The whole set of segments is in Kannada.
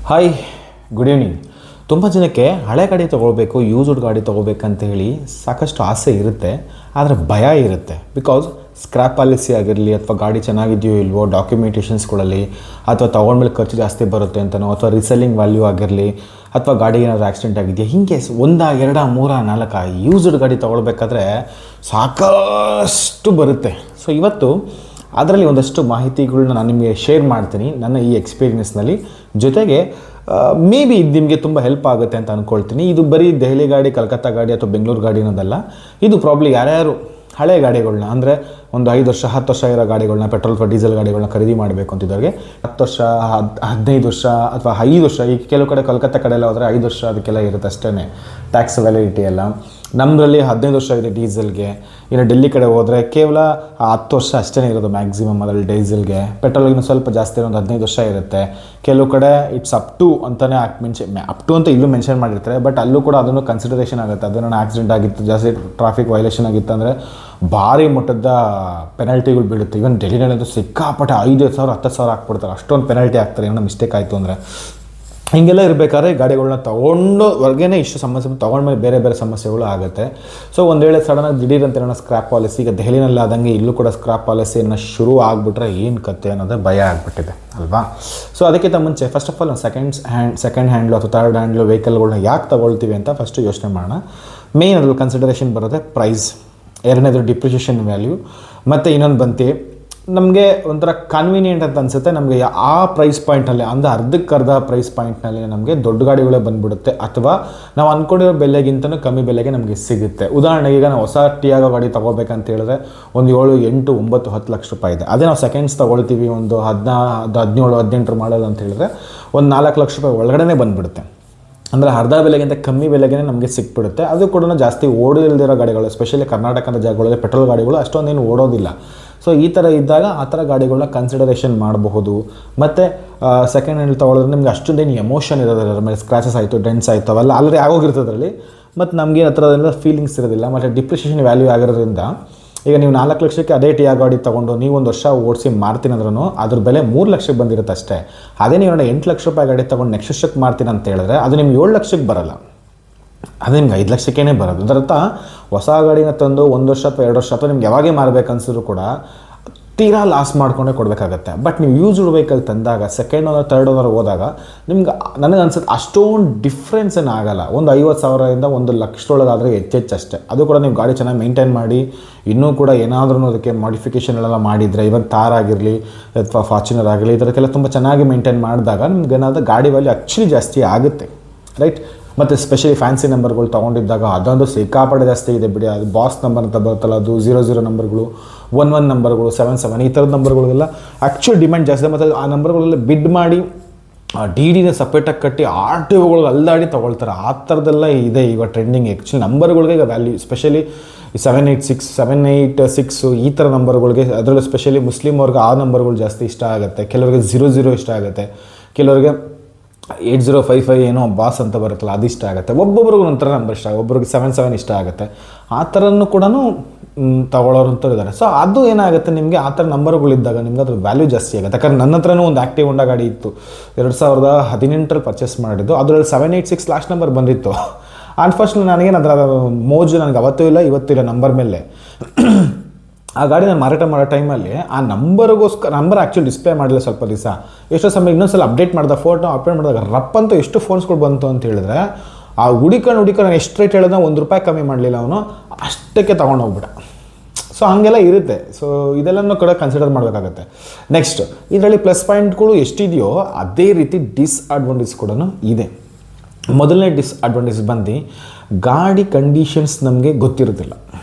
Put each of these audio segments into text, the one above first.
Hi, good evening. ತುಂಬ ಜನಕ್ಕೆ ಹಳೆ ಗಾಡಿ ತೊಗೊಳ್ಬೇಕು, ಯೂಸ್ಡ್ ಗಾಡಿ ತೊಗೋಬೇಕಂತ ಹೇಳಿ ಸಾಕಷ್ಟು ಆಸೆ ಇರುತ್ತೆ, ಆದರೆ ಭಯ ಇರುತ್ತೆ. ಬಿಕಾಸ್ ಸ್ಕ್ರ್ಯಾಪ್ ಪಾಲಿಸಿ ಆಗಿರಲಿ ಅಥವಾ ಗಾಡಿ ಚೆನ್ನಾಗಿದೆಯೋ ಇಲ್ವೋ, ಡಾಕ್ಯುಮೆಂಟೇಷನ್ಸ್ಗಳಲ್ಲಿ ಅಥವಾ ತೊಗೊಂಡ್ಮೇಲೆ ಖರ್ಚು ಜಾಸ್ತಿ ಬರುತ್ತೆ ಅಂತನೋ, ಅಥವಾ ರೀಸೆಲ್ಲಿಂಗ್ ವ್ಯಾಲ್ಯೂ ಆಗಿರಲಿ, ಅಥವಾ ಗಾಡಿ ಏನಾದರೂ ಆಕ್ಸಿಡೆಂಟ್ ಆಗಿದೆಯಾ, ಹೀಗೆ 1, 2, 3, 4 ಯೂಸ್ಡ್ ಗಾಡಿ ತೊಗೊಳ್ಬೇಕಾದ್ರೆ ಸಾಕಷ್ಟು ಬರುತ್ತೆ. ಸೊ ಇವತ್ತು ಅದರಲ್ಲಿ ಒಂದಷ್ಟು ಮಾಹಿತಿಗಳನ್ನ ನಾನು ನಿಮಗೆ ಶೇರ್ ಮಾಡ್ತೀನಿ ನನ್ನ ಈ ಎಕ್ಸ್ಪೀರಿಯನ್ಸ್ನಲ್ಲಿ. ಜೊತೆಗೆ ಮೇ ಬಿ ಇದು ನಿಮಗೆ ತುಂಬ ಹೆಲ್ಪ್ ಆಗುತ್ತೆ ಅಂತ ಅಂದ್ಕೊಳ್ತೀನಿ. ಇದು ಬರೀ ದೆಹಲಿ ಗಾಡಿ, ಕಲ್ಕತ್ತಾ ಗಾಡಿ ಅಥವಾ ಬೆಂಗಳೂರು ಗಾಡಿ ಅನ್ನೋದಲ್ಲ. ಇದು ಪ್ರಾಬ್ಲಿ ಯಾರ್ಯಾರು ಹಳೆ ಗಾಡಿಗಳನ್ನ, ಅಂದರೆ ಒಂದು 5 ವರ್ಷ 10 ವರ್ಷ ಇರೋ ಗಾಡಿಗಳನ್ನ, ಪೆಟ್ರೋಲ್ ಅಥವಾ ಡೀಸೆಲ್ ಗಾಡಿಗಳನ್ನ ಖರೀದಿ ಮಾಡಬೇಕು ಅಂತಿದ್ದವ್ರಿಗೆ 10 ವರ್ಷ 15 ವರ್ಷ ಅಥವಾ 5 ವರ್ಷ, ಈಗ ಕೆಲವು ಕಡೆ ಕಲ್ಕತ್ತಾ ಕಡೆ ಎಲ್ಲ ಹೋದರೆ 5 ವರ್ಷ ಅದಕ್ಕೆಲ್ಲ ಇರುತ್ತೆ ಅಷ್ಟೇ, ಟ್ಯಾಕ್ಸ್ ವ್ಯಾಲಿಡಿಟಿ ಎಲ್ಲ. ನಮ್ಮರಲ್ಲಿ 15 ವರ್ಷ ಇದೆ ಡೀಸೆಲ್ಗೆ. ಇನ್ನು ಡೆಲ್ಲಿ ಕಡೆ ಹೋದರೆ ಕೇವಲ 10 ವರ್ಷ ಅಷ್ಟೇ ಇರೋದು ಮ್ಯಾಕ್ಸಿಮಮ್ ಅದರಲ್ಲಿ ಡೀಸೆಲ್ಗೆ. ಪೆಟ್ರೋಲ್ಗಿನ ಸ್ವಲ್ಪ ಜಾಸ್ತಿ ಒಂದು 15 ವರ್ಷ ಇರುತ್ತೆ. ಕೆಲವು ಕಡೆ ಇಟ್ಸ್ ಅಪ್ ಟು ಅಂತಲೇ ಅಪ್ ಟು ಅಂತ ಇಲ್ಲೂ ಮೆನ್ಷನ್ ಮಾಡಿರ್ತಾರೆ, ಬಟ್ ಅಲ್ಲೂ ಕೂಡ ಅದನ್ನು ಕನ್ಸಿಡರೇಷನ್ ಆಗುತ್ತೆ. ಅದನ್ನು ಆಕ್ಸಿಡೆಂಟ್ ಆಗಿತ್ತು, ಜಾಸ್ತಿ ಟ್ರಾಫಿಕ್ ವೈಲೇಷನ್ ಆಗಿತ್ತು ಅಂದರೆ ಭಾರಿ ಮಟ್ಟದ ಪೆನಾಲ್ಟಿಗಳು ಬೀಳುತ್ತೆ. ಇವನ್ ಡೆಲ್ಲಿನಲ್ಲಂತೂ ಸಿಕ್ಕಾಪಟ್ಟೆ 5,000 10,000 ಹಾಕ್ಬಿಡ್ತಾರೆ, ಅಷ್ಟೊಂದು ಪೆನಾಲ್ಟಿ ಹಾಕ್ತಾರೆ ಏನೋ ಮಿಸ್ಟೇಕ್ ಆಯಿತು ಅಂದರೆ. ಹೀಗೆಲ್ಲ ಇರಬೇಕಾದ್ರೆ ಗಾಡಿಗಳನ್ನ ತೊಗೊಂಡು ಹೊರಗೇನೆ ಇಷ್ಟು ಸಮಸ್ಯೆ, ತೊಗೊಂಡ್ಮೇಲೆ ಬೇರೆ ಬೇರೆ ಸಮಸ್ಯೆಗಳು ಆಗುತ್ತೆ. ಸೊ ಒಂದು ವೇಳೆ ಸಡನ್ನಾಗಿ ದಿಢೀರಂತ ಏನೋ ಸ್ಕ್ರ್ಯಾಪ್ ಪಾಲಿಸಿ, ಈಗ ದೆಹಲಿನಲ್ಲಿ ಆದಂಗೆ ಇಲ್ಲೂ ಕೂಡ ಸ್ಕ್ರ್ಯಾಪ್ ಪಾಲಿಸಿಯನ್ನು ಶುರು ಆಗಿಬಿಟ್ರೆ ಏನು ಕತೆ ಅನ್ನೋದೇ ಭಯ ಆಗಿಬಿಟ್ಟಿದೆ ಅಲ್ವಾ. ಸೊ ಅದಕ್ಕಿಂತ ಮುಂಚೆ ಫಸ್ಟ್ ಆಫ್ ಆಲ್ ಸೆಕೆಂಡ್ ಹ್ಯಾಂಡ್ಲು ಅಥವಾ ಥರ್ಡ್ ಹ್ಯಾಂಡ್ಲು ವೆಹಿಕಲ್ಗಳನ್ನ ಯಾಕೆ ತೊಗೊಳ್ತೀವಿ ಅಂತ ಫಸ್ಟು ಯೋಚನೆ ಮಾಡೋಣ. ಮೇಯ್ನ್ ಅದ್ರಲ್ಲಿ ಕನ್ಸಿಡರೇಷನ್ ಬರುತ್ತೆ ಪ್ರೈಸ್, ಎರಡನೇದು ಡಿಪ್ರಿಷಿಯೇಷನ್ ವ್ಯಾಲ್ಯೂ, ಮತ್ತು ಇನ್ನೊಂದು ಬಂತು ನಮಗೆ ಒಂಥರ ಕನ್ವೀನಿಯೆಂಟ್ ಅಂತ ಅನಿಸುತ್ತೆ ನಮಗೆ ಆ ಪ್ರೈಸ್ ಪಾಯಿಂಟಲ್ಲಿ, ಅಂದರೆ ಅರ್ಧಕ್ಕರ್ಧ ಪ್ರೈಸ್ ಪಾಯಿಂಟ್ನಲ್ಲಿ ನಮಗೆ ದೊಡ್ಡ ಗಾಡಿಗಳೇ ಬಂದುಬಿಡುತ್ತೆ, ಅಥವಾ ನಾವು ಅಂದ್ಕೊಂಡಿರೋ ಬೆಲೆಗಿಂತಲೂ ಕಮ್ಮಿ ಬೆಲೆಗೆ ನಮಗೆ ಸಿಗುತ್ತೆ. ಉದಾಹರಣೆಗೆ ಈಗ ನಾವು ಹೊಸ ಟಿಯಾಗೋ ಗಾಡಿ ತೊಗೋಬೇಕಂತ ಹೇಳಿದ್ರೆ ಒಂದು 7, 8, 9, 10 ಲಕ್ಷ ರೂಪಾಯಿ ಇದೆ. ಅದೇ ನಾವು ಸೆಕೆಂಡ್ಸ್ ತೊಗೊಳ್ತೀವಿ, ಒಂದು 17, 18 ಮಾಡೋದು ಅಂತ ಹೇಳಿದ್ರೆ ಒಂದು 4 ಲಕ್ಷ ರೂಪಾಯಿ ಒಳಗಡೆ ಬಂದುಬಿಡುತ್ತೆ. ಅಂದರೆ ಅರ್ಧ ಬೆಲೆಗಿಂತ ಕಮ್ಮಿ ಬೆಲೆಗೆ ನಮಗೆ ಸಿಕ್ಬಿಡುತ್ತೆ. ಅದು ಕೂಡ ಜಾಸ್ತಿ ಓಡಿಲ್ದಿರೋ ಗಾಡಿಗಳು, ಎಸ್ಪೆಷಲಿ ಕರ್ನಾಟಕದ ಜಾಗಗಳಲ್ಲಿ ಪೆಟ್ರೋಲ್ ಗಾಡಿಗಳು ಅಷ್ಟೊಂದೇನು ಓಡೋದಿಲ್ಲ. ಸೊ ಈ ಥರ ಇದ್ದಾಗ ಆ ಥರ ಗಾಡಿಗಳನ್ನ ಕನ್ಸಿಡರೇಷನ್ ಮಾಡಬಹುದು. ಮತ್ತು ಸೆಕೆಂಡ್ ಹ್ಯಾಂಡ್ ತೊಗೊಳೋದ್ರೆ ನಿಮ್ಗೆ ಅಷ್ಟೊಂದೇನು ಎಮೋಷನ್ ಇರೋದಿಲ್ಲ, ಅದ್ರ ಮೇಲೆ ಸ್ಕ್ರಾಚಸ್ ಆಯಿತು, ಡೆಂಟ್ಸ್ ಆಯಿತು, ಅವೆಲ್ಲ ಆಲ್ರೆಡಿ ಆಗೋಗಿರ್ತದ್ರಲ್ಲಿ, ಮತ್ತು ನಮಗೆ ಆ ಥರದೆಲ್ಲ ಫೀಲಿಂಗ್ಸ್ ಇರೋದಿಲ್ಲ. ಮತ್ತು ಡಿಪ್ರಿಷಿಯೇಷನ್ ವ್ಯಾಲ್ಯೂ ಆಗಿರೋದ್ರಿಂದ ಈಗ ನೀವು 4 ಲಕ್ಷಕ್ಕೆ ಅದೇ ಟಿಯಾಗೋ ಗಾಡಿ ತೊಗೊಂಡು ನೀವು ಒಂದು ವರ್ಷ ಓಡಿಸಿ ಮಾರ್ತೀನಿ ಅಂದ್ರೂ ಅದ್ರ ಬೆಲೆ 3 ಲಕ್ಷಕ್ಕೆ ಬಂದಿರುತ್ತೆ ಅಷ್ಟೇ. ಅದೇ ನೀವು 8 ಲಕ್ಷ ರೂಪಾಯಿ ಗಾಡಿ ತೊಗೊಂಡು ನೆಕ್ಸ್ಟ್ ವರ್ಷಕ್ಕೆ ಮಾರ್ತೀನಿ ಅಂತ ಹೇಳಿದ್ರೆ ಅದು ನಿಮ್ಗೆ 7 ಲಕ್ಷಕ್ಕೆ ಬರೋಲ್ಲ, ಅದು ನಿಮ್ಗೆ 5 ಲಕ್ಷಕ್ಕೇ ಬರೋದು. ಅದರರ್ಥ ಹೊಸ ಗಾಡಿನ ತಂದು 1 ವರ್ಷ ಅಥವಾ 2 ವರ್ಷ ಅಥವಾ ನಿಮ್ಗೆ ಯಾವಾಗೇ ಮಾರಬೇಕನ್ಸಿದ್ರು ಕೂಡ ತೀರಾ ಲಾಸ್ ಮಾಡ್ಕೊಂಡೇ ಕೊಡಬೇಕಾಗತ್ತೆ. ಬಟ್ ನೀವು ಯೂಸ್ಡ್ ವೆಹಿಕಲ್ ತಂದಾಗ, ಸೆಕೆಂಡ್ ಓನರ್ ಥರ್ಡ್ ಓನರ್ ಹೋದಾಗ ನಿಮ್ಗೆ ನನಗೆ ಅನ್ಸುತ್ತೆ ಅಷ್ಟೊಂದು ಡಿಫ್ರೆನ್ಸ್ ಏನು ಆಗೋಲ್ಲ. ಒಂದು 50,000ರಿಂದ 1 ಲಕ್ಷದೊಳಗಾದರೆ ಹೆಚ್ಚೆಚ್ಚು ಅಷ್ಟೇ. ಅದು ಕೂಡ ನೀವು ಗಾಡಿ ಚೆನ್ನಾಗಿ ಮೇಂಟೈನ್ ಮಾಡಿ, ಇನ್ನೂ ಕೂಡ ಏನಾದ್ರೂ ಅದಕ್ಕೆ ಮಾಡಿಫಿಕೇಷನ್ ಎಲ್ಲ ಮಾಡಿದರೆ, ಇವನ್ ಥಾರ್ ಆಗಿರಲಿ ಅಥವಾ ಫಾರ್ಚುನರ್ ಆಗಿರಲಿ, ಇದಕ್ಕೆಲ್ಲ ತುಂಬ ಚೆನ್ನಾಗಿ ಮೇಂಟೈನ್ ಮಾಡಿದಾಗ ನಿಮ್ಗೆ ಏನಾದರೂ ಗಾಡಿ ವ್ಯಾಲ್ಯೂ ಆ್ಯಕ್ಚುಲಿ ಜಾಸ್ತಿ ಆಗುತ್ತೆ, ರೈಟ್. ಮತ್ತು ಸ್ಪೆಷಲಿ ಫ್ಯಾನ್ಸಿ ನಂಬರ್ಗಳು ತೊಗೊಂಡಿದ್ದಾಗ ಅದೊಂದು ಸಿಕ್ಕಾಪಟ್ಟೆ ಜಾಸ್ತಿ ಇದೆ ಬಿಡಿ. ಅದು ಬಾಸ್ ನಂಬರ್ ಅಂತ ಬರುತ್ತಲ್ಲ, ಅದು 00 ನಂಬರ್ಗಳು, 11 ನಂಬರ್ಗಳು, 77 ಈ ಥರದ ನಂಬರ್ಗಳಿಗೆಲ್ಲ ಆ್ಯಕ್ಚುಲಿ ಡಿಮ್ಯಾಂಡ್ ಜಾಸ್ತಿ ಇದೆ. ಮತ್ತು ಆ ನಂಬರ್ಗಳೆಲ್ಲ ಬಿಡ್ ಮಾಡಿ DDನ ಸಪ್ರೇಟಾಗಿ ಕಟ್ಟಿ RTOಗಳಿಗೆ ಅಲ್ದಾಡಿ ತೊಗೊಳ್ತಾರೆ. ಆ ಥರದ್ದೆಲ್ಲ ಇದೆ ಈಗ ಟ್ರೆಂಡಿಂಗ್. ಆ್ಯಕ್ಚುಲಿ ನಂಬರ್ಗಳಿಗೆ ಈಗ ವ್ಯಾಲ್ಯೂ, ಸ್ಪೆಷಲಿ 786, 786 ಈ ಥರ ನಂಬರ್ಗಳಿಗೆ, ಅದರಲ್ಲೂ ಸ್ಪೆಷಲಿ ಮುಸ್ಲಿಮ್ ಅವ್ರಿಗೆ ಆ ನಂಬರ್ಗಳು ಜಾಸ್ತಿ ಇಷ್ಟ ಆಗುತ್ತೆ. ಕೆಲವರಿಗೆ 00 ಇಷ್ಟ ಆಗುತ್ತೆ, ಕೆಲವರಿಗೆ 8055 ಏನೋ ಬಾಸ್ ಅಂತ ಬರುತ್ತಲ್ಲ ಅದು ಇಷ್ಟ ಆಗುತ್ತೆ. ಒಬ್ಬೊಬ್ರಿಗೂ ಒಂಥರ ನಂಬರ್ ಇಷ್ಟ ಆಗುತ್ತೆ, ಒಬ್ಬರಿಗೆ 77 ಇಷ್ಟ ಆಗುತ್ತೆ. ಆ ಥರನೂ ಕೂಡ ತಗೊಳ್ಳೋರು ಅಂತ ಇದ್ದಾರೆ. ಸೊ ಅದು ಏನಾಗುತ್ತೆ, ನಿಮಗೆ ಆ ಥರ ನಂಬರ್ಗಳಿದ್ದಾಗ ನಿಮ್ಗೆ ಅದ್ರ ವ್ಯಾಲ್ಯೂ ಜಾಸ್ತಿ ಆಗುತ್ತೆ. ಯಾಕಂದ್ರೆ ನನ್ನ ಹತ್ರನೂ ಒಂದು ಆ್ಯಕ್ಟಿವ್ ಹೋಂಡಾ ಗಾಡಿ ಇತ್ತು, 2018 ಪರ್ಚೇಸ್ ಮಾಡಿದ್ದು. ಅದರಲ್ಲಿ 786 ಲಾಸ್ಟ್ ನಂಬರ್ ಬಂದಿತ್ತು. ಅನ್ಫಾರ್ಚುನೇಟ್ಲಿ ನನಗೇನು ಅದರ ಮೋಜು ನನಗೆ ಅವತ್ತೂ ಇಲ್ಲ ಇವತ್ತೂ ಇಲ್ಲ ನಂಬರ್ ಮೇಲೆ. ಆ ಗಾಡಿ ನಾನು ಮಾರಾಟ ಮಾಡೋ ಟೈಮಲ್ಲಿ ಆ ನಂಬರ್ ಆ್ಯಕ್ಚುಲಿ ಡಿಸ್ಪ್ಲೇ ಮಾಡಿಲ್ಲ ಸ್ವಲ್ಪ ದಿವಸ. ಎಷ್ಟೋ ಸಮಯ ಇನ್ನೊಂದ್ಸಲ ಅಪ್ಡೇಟ್ ಮಾಡಿದ ಫೋಟೋ ಅಪ್ಡೇಟ್ ಮಾಡಿದಾಗ ರಪ್ ಅಂತ ಎಷ್ಟು ಫೋನ್ಸ್ಗಳು ಬಂತು ಅಂತ ಹೇಳಿದ್ರೆ, ಆ ಹುಡುಕೊಂಡು ನಾನು ಎಷ್ಟು ರೇಟ್ ಹೇಳಿದ್ರೆ ₹1 ಕಮ್ಮಿ ಮಾಡಲಿಲ್ಲ ಅವನು, ಅಷ್ಟಕ್ಕೆ ತೊಗೊಂಡೋಗ್ಬಿಟ್ಟ. ಸೊ ಹಾಗೆಲ್ಲ ಇರುತ್ತೆ. ಸೊ ಇದೆಲ್ಲನೂ ಕೂಡ ಕನ್ಸಿಡರ್ ಮಾಡಬೇಕಾಗತ್ತೆ. ನೆಕ್ಸ್ಟ್ ಇದರಲ್ಲಿ ಪ್ಲಸ್ ಪಾಯಿಂಟ್ಗಳು ಎಷ್ಟಿದೆಯೋ ಅದೇ ರೀತಿ ಡಿಸ್ಅಡ್ವಾಂಟೇಜ್ ಕೂಡ ಇದೆ. ಮೊದಲನೇ ಡಿಸ್ಅಡ್ವಾಂಟೇಜ್ ಬಂದು ಗಾಡಿ ಕಂಡೀಷನ್ಸ್ ನಮಗೆ ಗೊತ್ತಿರೋದಿಲ್ಲ.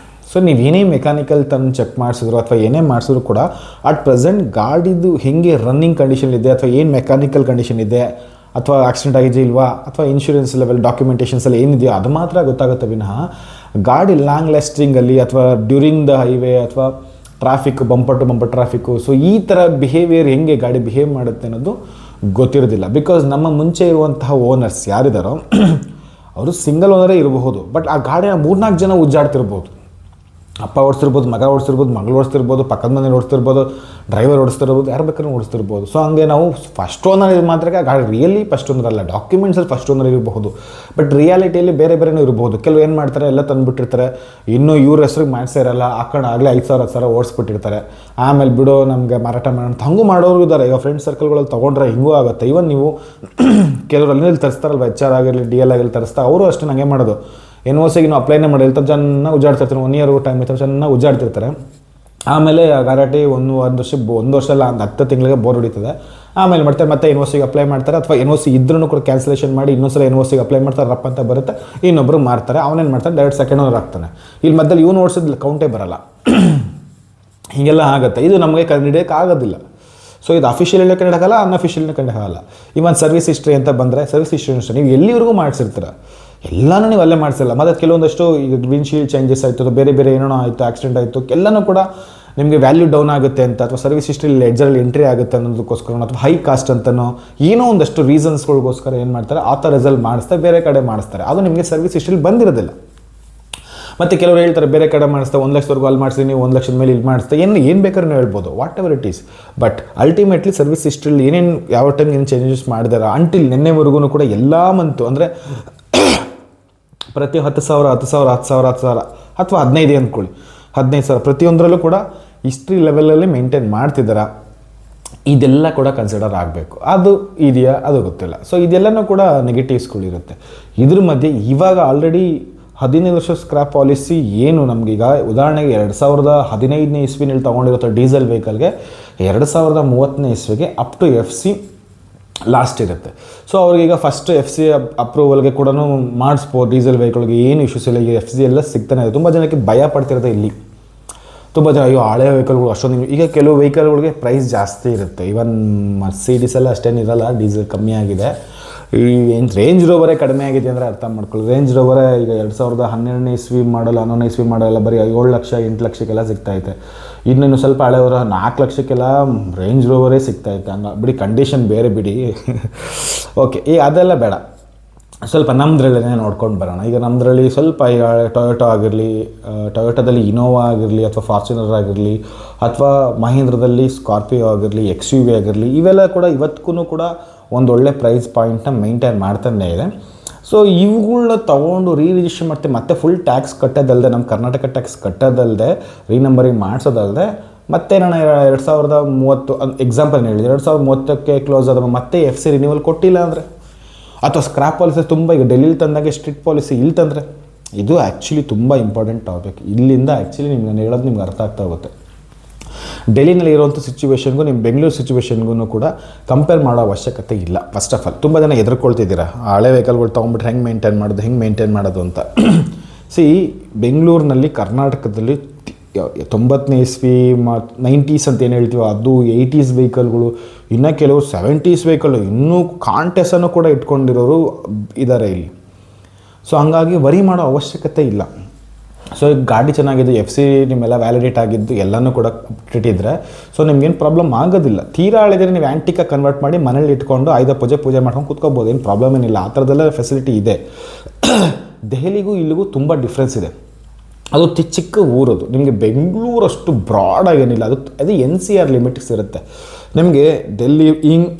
ಸೊ ನೀವೇನೇ ಮೆಕ್ಯಾನಿಕಲ್ ತಂದು ಚೆಕ್ ಮಾಡಿಸಿದ್ರು ಅಥವಾ ಏನೇ ಮಾಡಿಸಿದ್ರು ಕೂಡ ಅಟ್ ಪ್ರೆಸೆಂಟ್ ಗಾಡಿದು ಹೇಗೆ ರನ್ನಿಂಗ್ ಕಂಡೀಷನ್ ಇದೆ, ಅಥವಾ ಏನು ಮೆಕ್ಯಾನಿಕಲ್ ಕಂಡೀಷನ್ ಇದೆ, ಅಥವಾ ಆಕ್ಸಿಡೆಂಟ್ ಆಗಿದೆ ಇಲ್ವಾ, ಅಥವಾ ಇನ್ಶೂರೆನ್ಸ್ ಲೆವೆಲ್ ಡಾಕ್ಯುಮೆಂಟೇಷನ್ಸ್ ಎಲ್ಲ ಏನಿದೆಯೋ ಅದು ಮಾತ್ರ ಗೊತ್ತಾಗುತ್ತೆ ವಿನಃ ಗಾಡಿ ಲಾಂಗ್ ಲಾಸ್ಟಿಂಗಲ್ಲಿ ಅಥವಾ ಡ್ಯೂರಿಂಗ್ ದ ಹೈವೇ ಅಥವಾ traffic, bumper to bumper traffic, so ಈ ಥರ ಬಿಹೇವಿಯರ್ ಹೆಂಗೆ ಗಾಡಿ ಬಿಹೇವ್ ಮಾಡುತ್ತೆ ಅನ್ನೋದು ಗೊತ್ತಿರೋದಿಲ್ಲ. ಬಿಕಾಸ್ ನಮ್ಮ ಮುಂಚೆ ಇರುವಂತಹ ಓನರ್ಸ್ ಯಾರಿದ್ದಾರೋ ಅವರು ಸಿಂಗಲ್ ಓನರೇ ಇರಬಹುದು, ಬಟ್ ಆ ಗಾಡಿನ 3-4 ಜನ ಉಜ್ಜಾಡ್ತಿರ್ಬೋದು. ಅಪ್ಪ ಓಡಿಸ್ತಿರ್ಬೋದು, ಮಗ ಓಡಿಸ್ತಿರ್ಬೋದು, ಮಗಳು ಓಡಿಸ್ತಿರ್ಬೋದು, ಪಕ್ಕದ ಮನೇಲಿ ಓಡಿಸ್ತಿರ್ಬೋದು, ಡ್ರೈವರ್ ಓಡಿಸ್ತಿರ್ಬೋದು, ಯಾರು ಬೇಕಾದ್ರೂ ಓಡಿಸ್ತಿರ್ಬೋದು. ಸೊ ಹಂಗೆ ನಾವು ಫಸ್ಟ್ ಓನರ್ ಇದು ಮಾತ್ರ ಗಾಡಿ ರಿಯಲಿ ಫಸ್ಟ್ ಓನರ್ ಅಲ್ಲ, ಡಾಕ್ಯುಮೆಂಟ್ಸಲ್ಲಿ ಫಸ್ಟ್ ಓನರ್ ಇರಬಹುದು, ಬಟ್ ರಿಯಾಲಿಟಿಯಲ್ಲಿ ಬೇರೆ ಬೇರೆನೂ ಇರ್ಬೋದು. ಕೆಲವು ಏನು ಮಾಡ್ತಾರೆ, ಎಲ್ಲ ತಂದುಬಿಟ್ಟಿರ್ತಾರೆ, ಇನ್ನೂ ಇವ್ರ ಹೆಸ್ರಿಗೆ ಮಾಡಿಸೇ ಇರಲ್ಲ, ಹಾಕೊಂಡು ಆಗಲೇ 5,000 10,000 ಓಡಿಸ್ಬಿಟ್ಟಿರ್ತಾರೆ. ಆಮೇಲೆ ಬಿಡೋ ನಮಗೆ ಮಾರಾಟ ಮಾಡೋಣ ಹಂಗೂ ಮಾಡೋರು ಇದ್ದಾರೆ. ಈಗ ಫ್ರೆಂಡ್ ಸರ್ಕಲ್ಗಳಲ್ಲಿ ತೊಗೊಂಡ್ರೆ ಹಿಂಗೂ ಆಗುತ್ತೆ. ಇವನ್ ನೀವು ಕೆಲವರು ಅಲ್ಲಿ ತರಿಸ್ತಾರಲ್ವ, HR ಆಗಿರಲಿ DL ಆಗಿರಲಿ ತರಿಸ್ತಾ, ಅವರು ಅಷ್ಟೇ ನಂಗೆ ಮಾಡೋದು. NOC ಇನ್ನೂ ಅಪ್ಲೈನೇ ಮಾಡಿರ್ತ ಚೆನ್ನಾಗಿ ಉಜ್ಜಾಡ್ತಿರ್ತಾರೆ, 1 ಇಯರ್ ಟೈಮ್ ಇರ್ತಾರೆ, ಚೆನ್ನಾಗಿ ಉಜ್ಜಾಡ್ತಿರ್ತಾರೆ. ಆಮೇಲೆ ಗಲಾಟೆ ಒಂದು ವರ್ಷ ಅಲ್ಲ, 10 ತಿಂಗಳಿಗೆ ಬೋರ್ ಹೊಡಿತದೆ. ಆಮೇಲೆ ಮಾಡ್ತಾರೆ, ಮತ್ತೆ NOC ಅಪ್ಲೈ ಮಾಡ್ತಾರೆ, ಅಥವಾ NOC ಇದ್ರೂ ಕೂಡ ಕ್ಯಾನ್ಸಲೇಷನ್ ಮಾಡಿ ಇನ್ನೊಂದ್ಸಲ NOC ಅಪ್ಲೈ ಮಾಡ್ತಾರೆ, ರಪ್ಪ ಅಂತ ಬರುತ್ತೆ, ಇನ್ನೊಬ್ಬರು ಮಾರ್ತಾರೆ. ಅವನೇನು ಮಾಡ್ತಾರೆ, ಡೈರೆಕ್ಟ್ ಸೆಕೆಂಡ್ ಓನರ್ ಆಗ್ತಾನೆ. ಇಲ್ಲಿ ಮಧ್ಯದಲ್ಲಿ ಇವನು ಓಡಿಸಿದ ಕೌಂಟೇ ಬರಲ್ಲ. ಹೀಗೆಲ್ಲ ಆಗುತ್ತೆ. ಇದು ನಮಗೆ ಕಂಡಿಡಿಯೋಕೆ ಆಗೋದಿಲ್ಲ. ಸೊ ಇದು ಅಫಿಷಿಯಲಿನ ಕಂಡಿಡೋಕ್ಕಲ್ಲ, ಅನ್ಅಫಿಷಿಯಲಿನ ಕಂಡಿಡೋಕ್ಕಲ್ಲ. ಇವನ್ ಸರ್ವಿಸ್ ಹಿಸ್ಟ್ರಿ ಅಂತ ಬಂದರೆ, ಸರ್ವಿಸ್ ಹಿಸ್ಟ್ರಿ ಅಷ್ಟೇ ನೀವು ಎಲ್ಲಿವರೆಗೂ ಮಾಡಿಸಿರ್ತೀರ, ಎಲ್ಲನೂ ನೀವು ಅಲ್ಲೇ ಮಾಡಿಸಿಲ್ಲ. ಮತ್ತು ಕೆಲವೊಂದಷ್ಟು ಈಗ ಗ್ರೀನ್ ಶೀಲ್ಡ್ ಚೇಂಜಸ್ ಆಯಿತು, ಬೇರೆ ಬೇರೆ ಏನೋ ಆಯಿತು, ಆಕ್ಸಿಡೆಂಟ್ ಆಯಿತು, ಎಲ್ಲನೂ ಕೂಡ ನಿಮಗೆ ವ್ಯಾಲ್ಯೂ ಡೌನ್ ಆಗುತ್ತೆ ಅಂತ, ಅಥವಾ ಸರ್ವಿಸ್ ಹಿಸ್ಟ್ರಿಲಿ ಲೆಡ್ಜರಲ್ಲಿ ಎಂಟ್ರಿ ಆಗುತ್ತೆ ಅನ್ನೋದಕ್ಕೋಸ್ಕರ, ಅಥವಾ ಹೈ ಕಾಸ್ಟ್ ಅಂತನೋ ಏನೋ ಒಂದಷ್ಟು ರೀಸನ್ಸ್ಗಳಿಗೋಸ್ಕರ ಏನು ಮಾಡ್ತಾರೆ, ಆಥರೈಸಲ್ ಮಾಡಿಸ್ತಾರೆ, ಬೇರೆ ಕಡೆ ಮಾಡಿಸ್ತಾರೆ. ಅದು ನಿಮಗೆ ಸರ್ವಿಸ್ ಹಿಸ್ಟ್ರಿಲಿ ಬಂದಿರೋದಿಲ್ಲ. ಮತ್ತು ಕೆಲವರು ಹೇಳ್ತಾರೆ ಬೇರೆ ಕಡೆ ಮಾಡಿಸ್ತಾ 1 ಲಕ್ಷದವರೆಗೂ ಅಲ್ಲಿ ಮಾಡಿಸಿ, ನೀವು 1 ಲಕ್ಷದ ಮೇಲೆ ಇಲ್ಲಿ ಮಾಡಿಸ್ತಾ, ಏನು ಬೇಕಾದ್ರೂ ನೀವು ಹೇಳ್ಬೋದು, whatever it is. But ultimately service ಹಿಸ್ಟ್ರಿಲಿ ಏನೇನು ಯಾವ ಟೈಮ್ ಏನು ಚೇಂಜಸ್ ಮಾಡಿದಾರ ಅಂಟಿಲ್ ನಿನ್ನೆವರೆಗೂ ಕೂಡ ಎಲ್ಲ ಮಂತು ಅಂದರೆ ಪ್ರತಿ 10,000 ಅಥವಾ 15 ಅಂದ್ಕೊಳ್ಳಿ, 15,000 ಪ್ರತಿಯೊಂದರಲ್ಲೂ ಕೂಡ ಹಿಸ್ಟ್ರಿ ಲೆವೆಲಲ್ಲಿ ಮೇಂಟೈನ್ ಮಾಡ್ತಿದ್ದಾರಾ, ಇದೆಲ್ಲ ಕೂಡ ಕನ್ಸಿಡರ್ ಆಗಬೇಕು. ಅದು ಇದೆಯಾ ಅದು ಗೊತ್ತಿಲ್ಲ. ಸೊ ಇದೆಲ್ಲನೂ ಕೂಡ ನೆಗೆಟಿವ್ಸ್ಗಳಿರುತ್ತೆ. ಇದ್ರ ಮಧ್ಯೆ ಇವಾಗ ಆಲ್ರೆಡಿ 15 ವರ್ಷ ಸ್ಕ್ರ್ಯಾಪ್ ಪಾಲಿಸಿ ಏನು ನಮಗೀಗ ಉದಾಹರಣೆಗೆ 2015ನೇ ಇಸ್ವಿನಲ್ಲಿ ತೊಗೊಂಡಿರೋ ಡೀಸೆಲ್ ವೆಹಿಕಲ್ಗೆ 2030ನೇ ಇಸ್ವಿಗೆ ಅಪ್ ಟು FC ಲಾಸ್ಟ್ ಇರುತ್ತೆ. ಸೊ ಅವ್ರಿಗೀಗ ಫಸ್ಟ್ FC ಅಪ್ರೂವಲ್ಗೆ ಕೂಡ ಮಾಡಿಸ್ಬೋದು. ಡೀಸೆಲ್ ವೆಹಿಕಲ್ಗೆ ಏನು ಇಶ್ಯೂಸ್ ಇಲ್ಲ, ಈಗ FC ಎಲ್ಲ ಸಿಗ್ತಾನೆ ಇದೆ. ತುಂಬ ಜನಕ್ಕೆ ಭಯ ಪಡ್ತಿರುತ್ತೆ ಇಲ್ಲಿ. ತುಂಬ ಜನ ಅಯ್ಯೋ ಹಳೆ ವೆಹಿಕಲ್ಗಳು ಅಷ್ಟೊಂದು, ಈಗ ಕೆಲವು ವೆಹಿಕಲ್ಗಳಿಗೆ ಪ್ರೈಸ್ ಜಾಸ್ತಿ ಇರುತ್ತೆ. ಈವನ್ ಮರ್ಸಿಡಿಸ್ ಎಲ್ಲ ಅಷ್ಟೇನಿರಲ್ಲ, ಡೀಸೆಲ್ ಕಮ್ಮಿ ಆಗಿದೆ. ಈ ರೇಂಜ್ ರೋವರೇ ಕಡಿಮೆ ಆಗಿದೆ ಅಂದರೆ ಅರ್ಥ ಮಾಡ್ಕೊಳ್ಳಿ. ರೇಂಜ್ ರೋವರೇ ಈಗ 2012ನೇ ಇಸ್ವಿ ಮಾಡಲ್ಲ, 11ನೇ ಇಸ್ವಿ ಮಾಡಲ್ಲ, ಬರೀ 7 ಲಕ್ಷ 8 ಲಕ್ಷಕ್ಕೆಲ್ಲ ಸಿಗ್ತಾಯಿದೆ. ಇನ್ನೇನು ಸ್ವಲ್ಪ ಹಳೆಯವರ 4 ಲಕ್ಷಕ್ಕೆಲ್ಲ ರೇಂಜ್ ರೋವರೇ ಸಿಗ್ತಾಯಿತ್ತು. ಹಂಗೆ ಬಿಡಿ, ಕಂಡೀಷನ್ ಬೇರೆ ಬಿಡಿ. ಓಕೆ, ಈಗ ಅದೆಲ್ಲ ಬೇಡ, ಸ್ವಲ್ಪ ನಮ್ಮದ್ರಲ್ಲೇ ನೋಡ್ಕೊಂಡು ಬರೋಣ. ಈಗ ನಮ್ಮದ್ರಲ್ಲಿ ಸ್ವಲ್ಪ ಈಗ ಟೊಯೋಟೋ ಆಗಿರಲಿ, ಟೊಯೋಟೋದಲ್ಲಿ ಇನೋವಾ ಆಗಿರಲಿ, ಅಥವಾ ಫಾರ್ಚುನರ್ ಆಗಿರಲಿ, ಅಥವಾ ಮಹೀಂದ್ರದಲ್ಲಿ ಸ್ಕಾರ್ಪಿಯೋ ಆಗಿರಲಿ, XUV ಆಗಿರಲಿ, ಇವೆಲ್ಲ ಕೂಡ ಇವತ್ತಿಗೂ ಕೂಡ ಒಂದೊಳ್ಳೆ ಪ್ರೈಸ್ ಪಾಯಿಂಟ್ನ ಮೇಂಟೈನ್ ಮಾಡ್ತಾನೆ ಇದೆ. ಸೊ ಇವುಗಳನ್ನ ತೊಗೊಂಡು ರಿಜಿಸ್ಟರ್ ಮಾಡ್ತೀವಿ, ಮತ್ತೆ ಫುಲ್ ಟ್ಯಾಕ್ಸ್ ಕಟ್ಟೋದಲ್ಲದೆ, ನಮ್ಮ ಕರ್ನಾಟಕ ಟ್ಯಾಕ್ಸ್ ಕಟ್ಟೋದಲ್ಲದೆ, ರೀನಂಬರಿಂಗ್ ಮಾಡಿಸೋದಲ್ಲದೆ, ಮತ್ತೆ ನಾನು 2030 ಎಕ್ಸಾಂಪಲ್ ಹೇಳಿದೆ, 2030ಕ್ಕೆ ಕ್ಲೋಸ್ ಆದ ಮತ್ತೆ FC ರಿನ್ಯೂವಲ್ ಕೊಟ್ಟಿಲ್ಲ ಅಂದರೆ, ಅಥವಾ ಸ್ಕ್ರ್ಯಾಪ್ ಪಾಲಿಸಿ ತುಂಬ ಈಗ ಡೆಲ್ಲಿಲಿ ತಂದಾಗೆ ಸ್ಟ್ರಿಕ್ಟ್ ಪಾಲಿಸಿ ಇಲ್ಲಿ ತಂದರೆ, ಇದು ಆ್ಯಕ್ಚುಲಿ ತುಂಬ ಇಂಪಾರ್ಟೆಂಟ್ ಟಾಪಿಕ್. ಇಲ್ಲಿಂದ ಆ್ಯಕ್ಚುಲಿ ನಿಮ್ಗೆ ನಾನು ಹೇಳೋದು ನಿಮ್ಗೆ ಅರ್ಥ ಆಗ್ತಾ ಹೋಗುತ್ತೆ. ಡೆಲ್ಲಿನಲ್ಲಿ ಇರುವಂಥ ಸಿಚುವೇಷನ್ಗೂ ನಿಮ್ಮ ಬೆಂಗಳೂರು ಸಿಚುವೇಷನ್ಗೂ ಕೂಡ ಕಂಪೇರ್ ಮಾಡೋ ಅವಶ್ಯಕತೆ ಇಲ್ಲ. ಫಸ್ಟ್ ಆಫ್ ಆಲ್ ತುಂಬ ಜನ ಎದುರ್ಕೊಳ್ತಿದ್ದೀರಾ, ಹಳೆ ವೆಹಿಕಲ್ಗಳು ತೊಗೊಂಡ್ಬಿಟ್ರೆ ಹೆಂಗೆ ಮೇಂಟೈನ್ ಮಾಡೋದು ಅಂತ. ಬೆಂಗಳೂರಿನಲ್ಲಿ ಕರ್ನಾಟಕದಲ್ಲಿ 90ನೇ ಇಸ್ವಿ 90s ಅಂತ ಏನು ಹೇಳ್ತೀವೋ ಅದು, 80s ವೆಹಿಕಲ್ಗಳು, ಇನ್ನು ಕೆಲವರು 70s ವೆಹಿಕಲ್, ಇನ್ನೂ ಕಾಂಟೆಸನ್ನು ಕೂಡ ಇಟ್ಕೊಂಡಿರೋರು ಇದ್ದಾರೆ ಇಲ್ಲಿ. ಸೊ ಹಂಗಾಗಿ ವರಿ ಮಾಡೋ ಅವಶ್ಯಕತೆ ಇಲ್ಲ. ಸೊ ಈಗ ಗಾಡಿ ಚೆನ್ನಾಗಿದೆ, FC ನಿಮ್ಮೆಲ್ಲ ವ್ಯಾಲಿಡೇಟ್ ಆಗಿದ್ದು ಎಲ್ಲನೂ ಕೂಡ ಇಟ್ಟಿದ್ರೆ, ಸೊ ನಿಮ್ಗೇನು ಪ್ರಾಬ್ಲಮ್ ಆಗೋದಿಲ್ಲ. ತೀರಾ ಹಳೆದ್ರೆ ನೀವು ಆ್ಯಂಟಿಕಾಗಿ ಕನ್ವರ್ಟ್ ಮಾಡಿ ಮನೇಲಿ ಇಟ್ಕೊಂಡು ಆಯುಧ ಪೂಜೆ ಮಾಡ್ಕೊಂಡು ಕೂತ್ಕೋಬೋದು, ಏನು ಪ್ರಾಬ್ಲಮ್ ಏನಿಲ್ಲ. ಆ ಥರದ್ದೆಲ್ಲ ಫೆಸಿಲಿಟಿ ಇದೆ. ದೆಹಲಿಗೂ ಇಲ್ಲಿಗೂ ತುಂಬ ಡಿಫ್ರೆನ್ಸ್ ಇದೆ. ಅದು ಚಿಕ್ಕ ಊರದು. ನಿಮಗೆ ಬೆಂಗಳೂರಷ್ಟು ಬ್ರಾಡಾಗೇನಿಲ್ಲ, ಅದು NCR ಲಿಮಿಟ್ಸ್ ಇರುತ್ತೆ. ನಿಮಗೆ ಡೆಲ್ಲಿ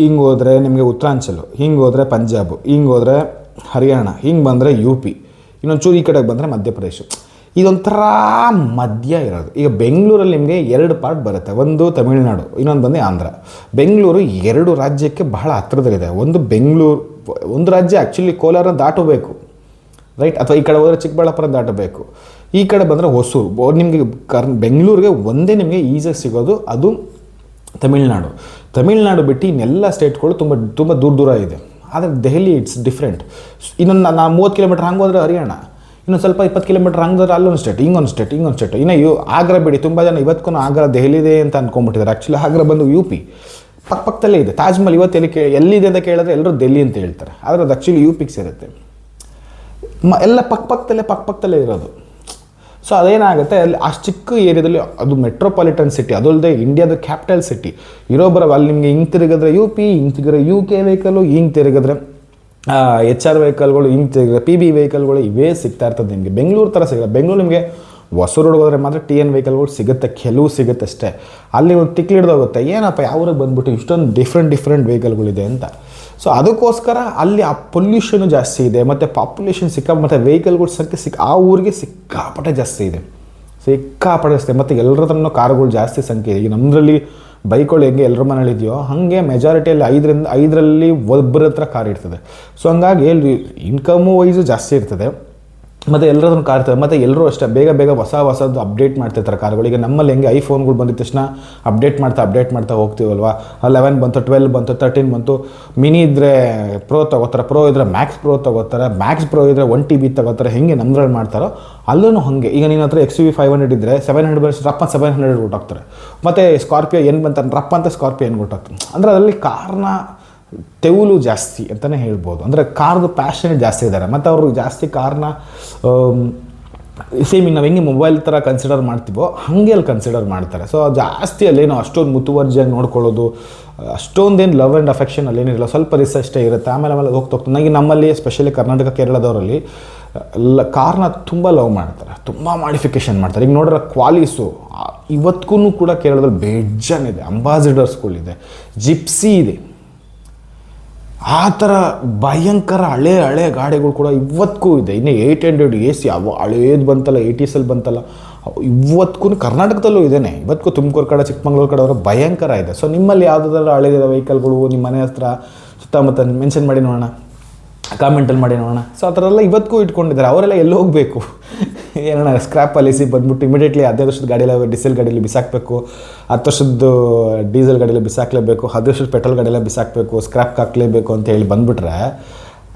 ಹಿಂಗೆ ಹೋದರೆ ನಿಮಗೆ ಉತ್ತರಾಂಚಲು, ಹಿಂಗೆ ಹೋದರೆ ಪಂಜಾಬು, ಹಿಂಗೆ ಹೋದರೆ ಹರಿಯಾಣ, ಹಿಂಗೆ ಬಂದರೆ UP, ಇನ್ನೊಂಚೂರು ಈ ಕಡೆಗೆ ಬಂದರೆ ಮಧ್ಯಪ್ರದೇಶ. ಇದೊಂಥರ ಮಧ್ಯ ಇರೋದು. ಈಗ ಬೆಂಗಳೂರಲ್ಲಿ ನಿಮಗೆ 2 ಪಾರ್ಟ್ ಬರುತ್ತೆ, ಒಂದು ತಮಿಳುನಾಡು, ಇನ್ನೊಂದು ಬಂದು ಆಂಧ್ರ. ಬೆಂಗಳೂರು 2 ರಾಜ್ಯಕ್ಕೆ ಬಹಳ ಹತ್ತಿರದಲ್ಲಿದೆ. ಒಂದು ರಾಜ್ಯ ಆ್ಯಕ್ಚುಲಿ ಕೋಲಾರ ದಾಟಬೇಕು, ರೈಟ್, ಅಥವಾ ಈ ಕಡೆ ಹೋದರೆ ಚಿಕ್ಕಬಳ್ಳಾಪುರ ದಾಟಬೇಕು, ಈ ಕಡೆ ಬಂದರೆ ಹೊಸೂರು. ನಿಮಗೆ ಬೆಂಗಳೂರಿಗೆ ಒಂದೇ ನಿಮಗೆ ಈಸಿಯಾಗಿ ಸಿಗೋದು ಅದು ತಮಿಳ್ನಾಡು ಬಿಟ್ಟು ಇನ್ನೆಲ್ಲ ಸ್ಟೇಟ್ಗಳು ತುಂಬ ದೂರ ಇದೆ. ಆದರೆ ದೆಹಲಿ ಇಟ್ಸ್ ಡಿಫ್ರೆಂಟ್. ಇನ್ನೊಂದು 30 ಕಿಲೋಮೀಟರ್ ಹಂಗೆ ಹೋದರೆ ಹರಿಯಾಣ, ಇನ್ನೊಂದು ಸ್ವಲ್ಪ 20 ಕಿಲೋಮೀಟರ್ ಹಂಗೋದ್ರೆ ಅಲ್ಲೊಂದು ಸ್ಟೇಟ್, ಹಿಂಗೊಂದು ಸ್ಟೇಟ್. ಇನ್ನು ಆಗ್ರಾ ಬಿಡಿ, ತುಂಬ ಜನ ಇವತ್ತಿಗೂ ಆಗ್ರಾ ದೆಹಲಿದೆ ಅಂತ ಅಂದ್ಕೊಂಡ್ಬಿಟ್ಟಿದ್ದಾರೆ. ಆ್ಯಕ್ಚುಲಿ ಆಗ್ರಾ ಬಂದು UP ಪಕ್ಕದಲ್ಲೇ ಇದೆ. ತಾಜ್ ಮಹಲ್ ಇವತ್ತು ಎಲ್ಲಿದೆ ಅಂತ ಕೇಳಿದ್ರೆ ಎಲ್ಲರೂ ಡೆಲ್ಲಿ ಅಂತ ಹೇಳ್ತಾರೆ, ಆದರೆ ಅದು ಆ್ಯಕ್ಚುಲಿ UPಗೆ ಸೇರುತ್ತೆ. ಎಲ್ಲ ಪಕ್ಕದಲ್ಲೇ ಇರೋದು. ಸೊ ಅದೇನಾಗುತ್ತೆ, ಅಲ್ಲಿ ಅಷ್ಟು ಚಿಕ್ಕ ಏರಿಯಾದಲ್ಲಿ ಅದು ಮೆಟ್ರೋಪಾಲಿಟನ್ ಸಿಟಿ, ಅದಲ್ಲದೆ ಇಂಡಿಯಾದ ಕ್ಯಾಪಿಟಲ್ ಸಿಟಿ ಇರೋಬ್ಬರ ಅಲ್ಲಿ ನಿಮಗೆ ಹಿಂಗೆ ತಿರುಗಿದ್ರೆ UP, ಹಿಂಗೆ ತಿರುಗಿದ್ರೆ UK ವೆಹಿಕಲ್ಲು, ಹಿಂಗೆ ತಿರುಗಿದ್ರೆ HR ವೆಹಿಕಲ್ಗಳು, ಹಿಂಗೆ ತಿರುಗಿದ್ರೆ PB ವೆಹಿಕಲ್ಗಳು, ಇವೇ ಸಿಗ್ತಾ ಇರ್ತದೆ ನಿಮಗೆ. ಬೆಂಗಳೂರು ಥರ ಸಿಗಲ್ಲ. ಬೆಂಗಳೂರು ನಿಮಗೆ ಹೊಸೂರು ಹೋದರೆ ಮಾತ್ರ ಟಿ ಎನ್ ವೆಹಿಕಲ್ಗಳು ಸಿಗುತ್ತೆ, ಕೆಲವು ಸಿಗುತ್ತೆ ಅಷ್ಟೇ. ಅಲ್ಲಿ ಹೋಗಿ ತಿಕ್ಲಿ ಹಿಡ್ದೋಗುತ್ತೆ, ಏನಪ್ಪ ಯಾವ ಊರಿಗೆ ಬಂದುಬಿಟ್ಟು ಇಷ್ಟೊಂದು ಡಿಫ್ರೆಂಟ್ ವೆಹಿಕಲ್ಗಳಿದೆ ಅಂತ. ಸೊ ಅದಕ್ಕೋಸ್ಕರ ಅಲ್ಲಿ ಆ ಪೊಲ್ಯೂಷನು ಜಾಸ್ತಿ ಇದೆ, ಮತ್ತು ಪಾಪ್ಯುಲೇಷನ್ ಮತ್ತು ವೆಹಿಕಲ್ಗಳ ಸಂಖ್ಯೆ ಆ ಊರಿಗೆ ಸಿಕ್ಕಾಪಟ್ಟೆ ಜಾಸ್ತಿ ಇದೆ, ಸಿಕ್ಕಾಪಟ್ಟೆ ಜಾಸ್ತಿ. ಮತ್ತು ಎಲ್ಲರ ಹತ್ರನೂ ಕಾರುಗಳು ಜಾಸ್ತಿ ಸಂಖ್ಯೆ ಇದೆ. ಈಗ ನಮ್ಮದ್ರಲ್ಲಿ ಬೈಕ್ಗಳು ಹೆಂಗೆ ಎಲ್ಲರ ಮನೇಲಿ ಇದೆಯೋ ಹಾಗೆ ಮೆಜಾರಿಟಿಯಲ್ಲಿ 5ರಲ್ಲಿ ಒಬ್ಬರ ಹತ್ರ ಕಾರ್ ಇರ್ತದೆ. ಸೊ ಹಂಗಾಗಿ ಇನ್ಕಮು ವೈಸು ಜಾಸ್ತಿ ಇರ್ತದೆ, ಮತ್ತು ಎಲ್ಲರದನ್ನು ಕಾರ್ ಇರ್ತದೆ. ಮತ್ತು ಎಲ್ಲರೂ ಅಷ್ಟೇ ಬೇಗ ಹೊಸದು ಅಪ್ಡೇಟ್ ಮಾಡ್ತಿರ್ತಾರೆ ಕಾರುಗಳಿಗೆ. ನಮ್ಮಲ್ಲಿ ಹೆಂಗೆ ಐಫೋನ್ಗಳು ಬಂದಿದ ತಕ್ಷಣ ಅಪ್ಡೇಟ್ ಮಾಡ್ತಾ ಹೋಗ್ತೀವಲ್ವ. 11 ಬಂತು, 12 ಬಂತು, 13 ಬಂತು. ಮಿನಿ ಇದ್ದರೆ ಪ್ರೋ ತೊಗೋತಾರೆ, ಪ್ರೋ ಇದ್ದರೆ ಮ್ಯಾಕ್ಸ್ ಪ್ರೋ ತೊಗೋತಾರೆ, ಮ್ಯಾಕ್ಸ್ ಪ್ರೋ ಇದ್ದರೆ 1 TB ತೊಗೋತಾರೆ. ಹೆಂಗೆ ನಮ್ದ್ರಲ್ಲಿ ಮಾಡ್ತಾರೋ ಅಲ್ಲೂ ಹಾಗೆ. ಈಗ ನಿನ್ನ ಹತ್ರ XUV 500 ಇದ್ದರೆ 700 ಬಸ್ ರಪ್ಪ 700 ಕೊಟ್ಟಾಗ್ತಾರೆ. ಮತ್ತು ಸ್ಕಾರ್ಪಿಯೋ ಏನು ಬಂತ ರಪ್ಪ ಅಂತ ಸ್ಕಾರ್ಪಿಯೋ ಏನು ಕೊಟ್ಟಾಗ್ತಾರೆ. ಅಂದರೆ ಅದರಲ್ಲಿ ಕಾರ್ನ ತೆವಲು ಜಾಸ್ತಿ ಅಂತಲೇ ಹೇಳ್ಬೋದು. ಅಂದರೆ ಕಾರ್ದು ಪ್ಯಾಷನ್ ಜಾಸ್ತಿ ಇದ್ದಾರೆ, ಮತ್ತು ಅವರು ಜಾಸ್ತಿ ಕಾರ್ನ ಸೇಮ್ ನಾವು ಹೆಂಗೆ ಮೊಬೈಲ್ ಥರ ಕನ್ಸಿಡರ್ ಮಾಡ್ತೀವೋ ಹಾಗೆ ಅಲ್ಲಿ ಕನ್ಸಿಡರ್ ಮಾಡ್ತಾರೆ. ಸೊ ಜಾಸ್ತಿ ಅಲ್ಲೇನೋ ಅಷ್ಟೊಂದು ಮುತುವರ್ಜಿಯಾಗಿ ನೋಡ್ಕೊಳ್ಳೋದು, ಅಷ್ಟೊಂದೇನು ಲವ್ ಆ್ಯಂಡ್ ಅಫೆಕ್ಷನ್ ಅಲ್ಲೇನಿರಲ್ಲ, ಸ್ವಲ್ಪ ಅಷ್ಟೇ ಇರುತ್ತೆ. ಆಮೇಲೆ ಹೋಗ್ತಾ ನನಗೆ ನಮ್ಮಲ್ಲಿ ಎಸ್ಪೆಷಲಿ ಕರ್ನಾಟಕ ಕೇರಳದವರಲ್ಲಿ ಕಾರ್ನ ತುಂಬ ಲವ್ ಮಾಡ್ತಾರೆ, ತುಂಬ ಮಾಡಿಫಿಕೇಷನ್ ಮಾಡ್ತಾರೆ. ಈಗ ನೋಡ್ರೆ ಕ್ವಾಲಿಸು ಇವತ್ತಿಗೂ ಕೂಡ ಕೇರಳದಲ್ಲಿ ಬೇಜಾನಿದೆ, ಅಂಬಾಸಿಡರ್ಸ್ಗಳಿದೆ, ಜಿಪ್ಸಿ ಇದೆ, ಆ ಥರ ಭಯಂಕರ ಹಳೆ ಗಾಡಿಗಳು ಕೂಡ ಇವತ್ತಿಗೂ ಇದೆ. ಇನ್ನು 800 AC ಅವು ಹಳೇದು ಬಂತಲ್ಲ, 80s ಬಂತಲ್ಲ, ಇವತ್ತಿಗೂ ಕರ್ನಾಟಕದಲ್ಲೂ ಇದೇನೆ. ಇವತ್ತಿಗೂ ತುಮಕೂರು ಕಡೆ ಚಿಕ್ಕಮಂಗ್ಳೂರು ಕಡೆ ಅವರು ಭಯಂಕರ ಇದೆ. ಸೊ ನಿಮ್ಮಲ್ಲಿ ಯಾವುದಾದ್ರೂ ಹಳೆದ ವೆಹಿಕಲ್ಗಳು ನಿಮ್ಮ ಮನೆ ಹತ್ರ ಸುತ್ತಮುತ್ತ ಮೆನ್ಷನ್ ಮಾಡಿ ನೋಡೋಣ, ಕಾಮೆಂಟಲ್ಲಿ ಮಾಡಿ ನೋಡೋಣ. ಸೊ ಆ ಥರ ಎಲ್ಲ ಇವತ್ತಿಗೂ ಇಟ್ಕೊಂಡಿದ್ದಾರೆ. ಅವರೆಲ್ಲ ಎಲ್ಲಿ ಹೋಗಬೇಕು, ಏನೋ ಸ್ಕ್ರ್ಯಾಪ್ ಪಾಲಿಸಿ ಬಂದ್ಬಿಟ್ಟು ಇಮಿಡಿಯೇಟ್ಲಿ 15 ವರ್ಷದ ಗಾಡಿಯಲ್ಲಿ ಡೀಸೆಲ್ ಗಾಡಿಯಲ್ಲಿ ಬಿಸಾಕಬೇಕು, 10 ವರ್ಷದ ಡೀಸೆಲ್ ಗಾಡಿಯಲ್ಲಿ ಬಿಸಾಕಲೇಬೇಕು, 10 ವರ್ಷದ ಪೆಟ್ರೋಲ್ ಗಾಡಿಯೆಲ್ಲ ಬಿಸಾಕಬೇಕು, ಸ್ಕ್ರ್ಯಾಪ್ ಹಾಕಲೇಬೇಕು ಅಂತ ಹೇಳಿ ಬಂದುಬಿಟ್ರೆ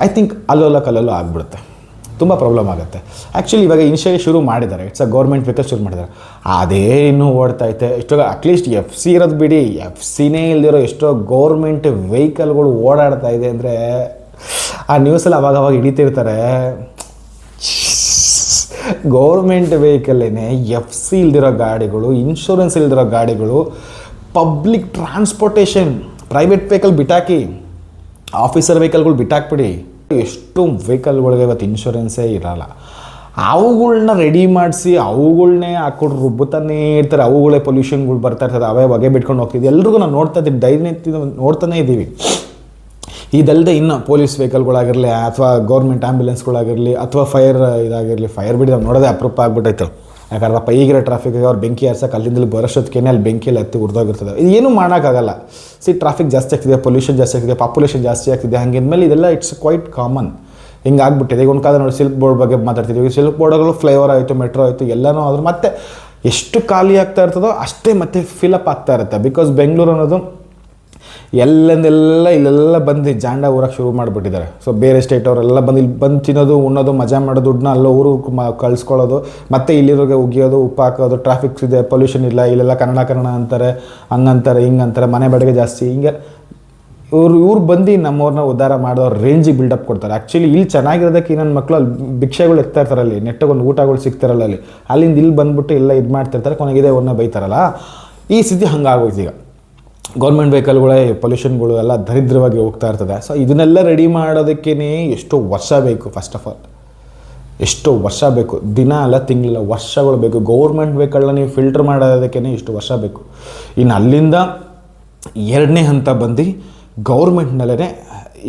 ಐ ಥಿಂಕ್ ಕಲ್ಲಲ್ಲೋ ಆಗಿಬಿಡುತ್ತೆ, ತುಂಬ ಪ್ರಾಬ್ಲಮ್ ಆಗುತ್ತೆ. ಆ್ಯಕ್ಚುಲಿ ಇವಾಗ ಇನಿಷಿಯಲಿ ಶುರು ಮಾಡಿದ್ದಾರೆ, ಇಟ್ಸ್ ಅ ಗೌರ್ಮೆಂಟ್ ವೆಹಿಕಲ್ ಶುರು ಮಾಡಿದ್ದಾರೆ, ಅದೇ ಇನ್ನೂ ಓಡ್ತೈತೆ. ಎಷ್ಟೋ ಅಟ್ಲೀಸ್ಟ್ FC ಇರೋದು ಬಿಡಿ, FCನೇ ಇಲ್ದಿರೋ ಎಷ್ಟೋ ಗೌರ್ಮೆಂಟ್ ವೆಹಿಕಲ್ಗಳು ಓಡಾಡ್ತಾ ಇದೆ ಅಂದರೆ ಆ ನ್ಯೂಸಲ್ಲಿ ಅವಾಗ ಹಿಡಿತಿರ್ತಾರೆ. ಗೌರ್ಮೆಂಟ್ ವೆಹಿಕಲ್ಲೇನೆ FC ಇಲ್ದಿರೋ ಗಾಡಿಗಳು, ಇನ್ಶೂರೆನ್ಸ್ ಇಲ್ದಿರೋ ಗಾಡಿಗಳು, ಪಬ್ಲಿಕ್ ಟ್ರಾನ್ಸ್ಪೋರ್ಟೇಷನ್, ಪ್ರೈವೇಟ್ ವೆಹಿಕಲ್ ಬಿಟ್ಟಾಕಿ, ಆಫೀಸರ್ ವೆಹಿಕಲ್ಗಳು ಬಿಟ್ಟಾಕ್ಬಿಡಿ. ಎಷ್ಟು ವೆಹಿಕಲ್ಗಳಿಗೆ ಇವತ್ತು ಇನ್ಶೂರೆನ್ಸೇ ಇರೋಲ್ಲ. ಅವುಗಳ್ನ ರೆಡಿ ಮಾಡಿಸಿ ಅವುಗಳ್ನೇ ಹಾಕ್ಕೊಟ್ಟು ರುಬ್ಬುತ್ತಾನೇ ಇರ್ತಾರೆ. ಅವುಗಳೇ ಪೊಲ್ಯೂಷನ್ಗಳು ಬರ್ತಾ ಇರ್ತದೆ, ಅವೇ ಹೊಗೆ ಬಿಟ್ಕೊಂಡು ಹೋಗ್ತಿದ್ವಿ. ಎಲ್ರಿಗೂ ನಾವು ನೋಡ್ತಾ ಇದ್ದೀವಿ, ದೈನಂದಿನ ನೋಡ್ತಾನೇ ಇದ್ದೀವಿ. ಇದಲ್ಲದೆ ಇನ್ನು ಪೊಲೀಸ್ ವೆಹಿಕಲ್ಗಳಾಗಿರಲಿ, ಅಥವಾ ಗೌರ್ಮೆಂಟ್ ಆ್ಯಂಬುಲೆನ್ಸ್ಗಳಾಗಿರಲಿ, ಅಥವಾ ಫೈರ್ ಇದಾಗಿರಲಿ, ಫೈರ್ ಬಿಡಿ ನಾವು ನೋಡೋದೇ ಅಪರೂಪ ಆಗ್ಬಿಟ್ಟೈತೆ. ಯಾಕಂದ್ರಪ್ಪ ಈಗಿರೋ ಟ್ರಾಫಿಕ್ಗೆ ಅವ್ರು ಬೆಂಕಿ ಹರ್ಸಕ್ಕೆ ಅಲ್ಲಿಂದಲೂ ಬರೋಷ್ಟೊತ್ತಿಗೆ ಅಲ್ಲಿ ಬೆಂಕಿಯಲ್ಲಿ ಹತ್ತಿ ಉರಿದೋಗಿರ್ತದೆ. ಏನು ಮಾಡೋಕ್ಕಾಗಲ್ಲ. ಟ್ರಾಫಿಕ್ ಜಾಸ್ತಿ ಆಗ್ತಿದೆ, ಪೊಲ್ಯೂಷನ್ ಜಾಸ್ತಿ ಆಗ್ತಿದೆ, ಪಾಪ್ಯುಲೇಷನ್ ಜಾಸ್ತಿ ಆಗ್ತಿದೆ. ಹಂಗಿದ್ಮೇಲೆ ಇದೆಲ್ಲ ಇಟ್ಸ್ ಕ್ವೈಟ್ ಕಾಮನ್. ಹಿಂಗಾಗ್ಬಿಟ್ಟಿದೆ. ಈಗ ಒಂದು ಕಾಲ ನೋಡಿ ಸಿಲ್ಕ್ ಬೋರ್ಡ್ ಬಗ್ಗೆ ಮಾತಾಡ್ತಿದ್ದೀವಿ. ಸಿಲ್ಕ್ ಬೋರ್ಡ್ಗಳು ಫ್ಲೈಓವರ್ ಆಯಿತು, ಮೆಟ್ರೋ ಆಯಿತು, ಎಲ್ಲನೂ ಆದರೂ ಮತ್ತೆ ಎಷ್ಟು ಖಾಲಿ ಆಗ್ತಾ ಇರ್ತದೋ ಅಷ್ಟೇ ಮತ್ತೆ ಫಿಲಪ್ ಆಗ್ತಾ ಇರುತ್ತೆ. ಬಿಕಾಸ್ ಬೆಂಗಳೂರು ಅನ್ನೋದು ಇಲ್ಲೆಲ್ಲ ಬಂದು ಜಾಂಡ ಊರಕ್ಕೆ ಶುರು ಮಾಡಿಬಿಟ್ಟಿದ್ದಾರೆ. ಸೊ ಬೇರೆ ಸ್ಟೇಟ್ ಅವರೆಲ್ಲ ಬಂದು ಇಲ್ಲಿ ಬಂದು ತಿನ್ನೋದು, ಉಣ್ಣೋದು, ಮಜಾ ಮಾಡೋದು, ದುಡ್ಡನ್ನ ಅಲ್ಲ ಊರು ಕಳಿಸ್ಕೊಳ್ಳೋದು, ಮತ್ತು ಇಲ್ಲಿರೋರಿಗೆ ಉಗಿಯೋದು, ಉಪ್ಪು ಹಾಕೋದು, ಟ್ರಾಫಿಕ್ಸ್ ಇದೆ, ಪೊಲ್ಯೂಷನ್ ಇಲ್ಲ, ಇಲ್ಲೆಲ್ಲ ಕನ್ನಡ ಅಂತಾರೆ, ಹಂಗಂತಾರೆ, ಹಿಂಗಂತಾರೆ, ಮನೆ ಬಾಡಿಗೆ ಜಾಸ್ತಿ, ಹಿಂಗೆ ಇವ್ರು ಬಂದು ನಮ್ಮವ್ರನ್ನ ಉದ್ಧಾರ ಮಾಡೋರು ರೇಂಜಿಗೆ ಬಿಲ್ಡಪ್ ಕೊಡ್ತಾರೆ. ಆ್ಯಕ್ಚುಲಿ ಇಲ್ಲಿ ಚೆನ್ನಾಗಿರೋದಕ್ಕೆ ನನ್ನ ಮಕ್ಕಳು ಅಲ್ಲಿ ಭಿಕ್ಷೆಗಳು ಎತ್ತಾ ಇರ್ತಾರೆ, ಅಲ್ಲಿ ನೆಟ್ಟಗೊಂದು ಊಟಗಳು ಸಿಗ್ತಾರಲ್ಲ, ಅಲ್ಲಿಂದ ಇಲ್ಲಿ ಬಂದುಬಿಟ್ಟು ಎಲ್ಲ ಇದು ಮಾಡ್ತಿರ್ತಾರೆ, ಕೊನೆಗಿದೆ ಅವ್ರನ್ನ ಬೈತಾರಲ್ಲ. ಈ ಸ್ಥಿತಿ ಹಂಗಾಗೋಯ್ತು. ಈಗ ಗೌರ್ಮೆಂಟ್ ವೆಹಿಕಲ್ಗಳೇ ಪೊಲ್ಯೂಷನ್ಗಳು ಎಲ್ಲ ದರಿದ್ರವಾಗಿ ಹೋಗ್ತಾ ಇರ್ತದೆ. ಸೊ ಇದನ್ನೆಲ್ಲ ರೆಡಿ ಮಾಡೋದಕ್ಕೇ ಎಷ್ಟೋ ವರ್ಷ ಬೇಕು. ಫಸ್ಟ್ ಆಫ್ ಆಲ್ ಎಷ್ಟೋ ವರ್ಷ ಬೇಕು, ದಿನ ಅಲ್ಲ, ತಿಂಗಳಿಲ್ಲ, ವರ್ಷಗಳು ಬೇಕು. ಗೌರ್ಮೆಂಟ್ ವೆಹಿಕಲ್ನ ನೀವು ಫಿಲ್ಟರ್ ಮಾಡೋದಕ್ಕೇ ಇಷ್ಟು ವರ್ಷ ಬೇಕು. ಇನ್ನು ಅಲ್ಲಿಂದ ಎರಡನೇ ಹಂತ ಬಂದು ಗೌರ್ಮೆಂಟ್ನಲ್ಲೇ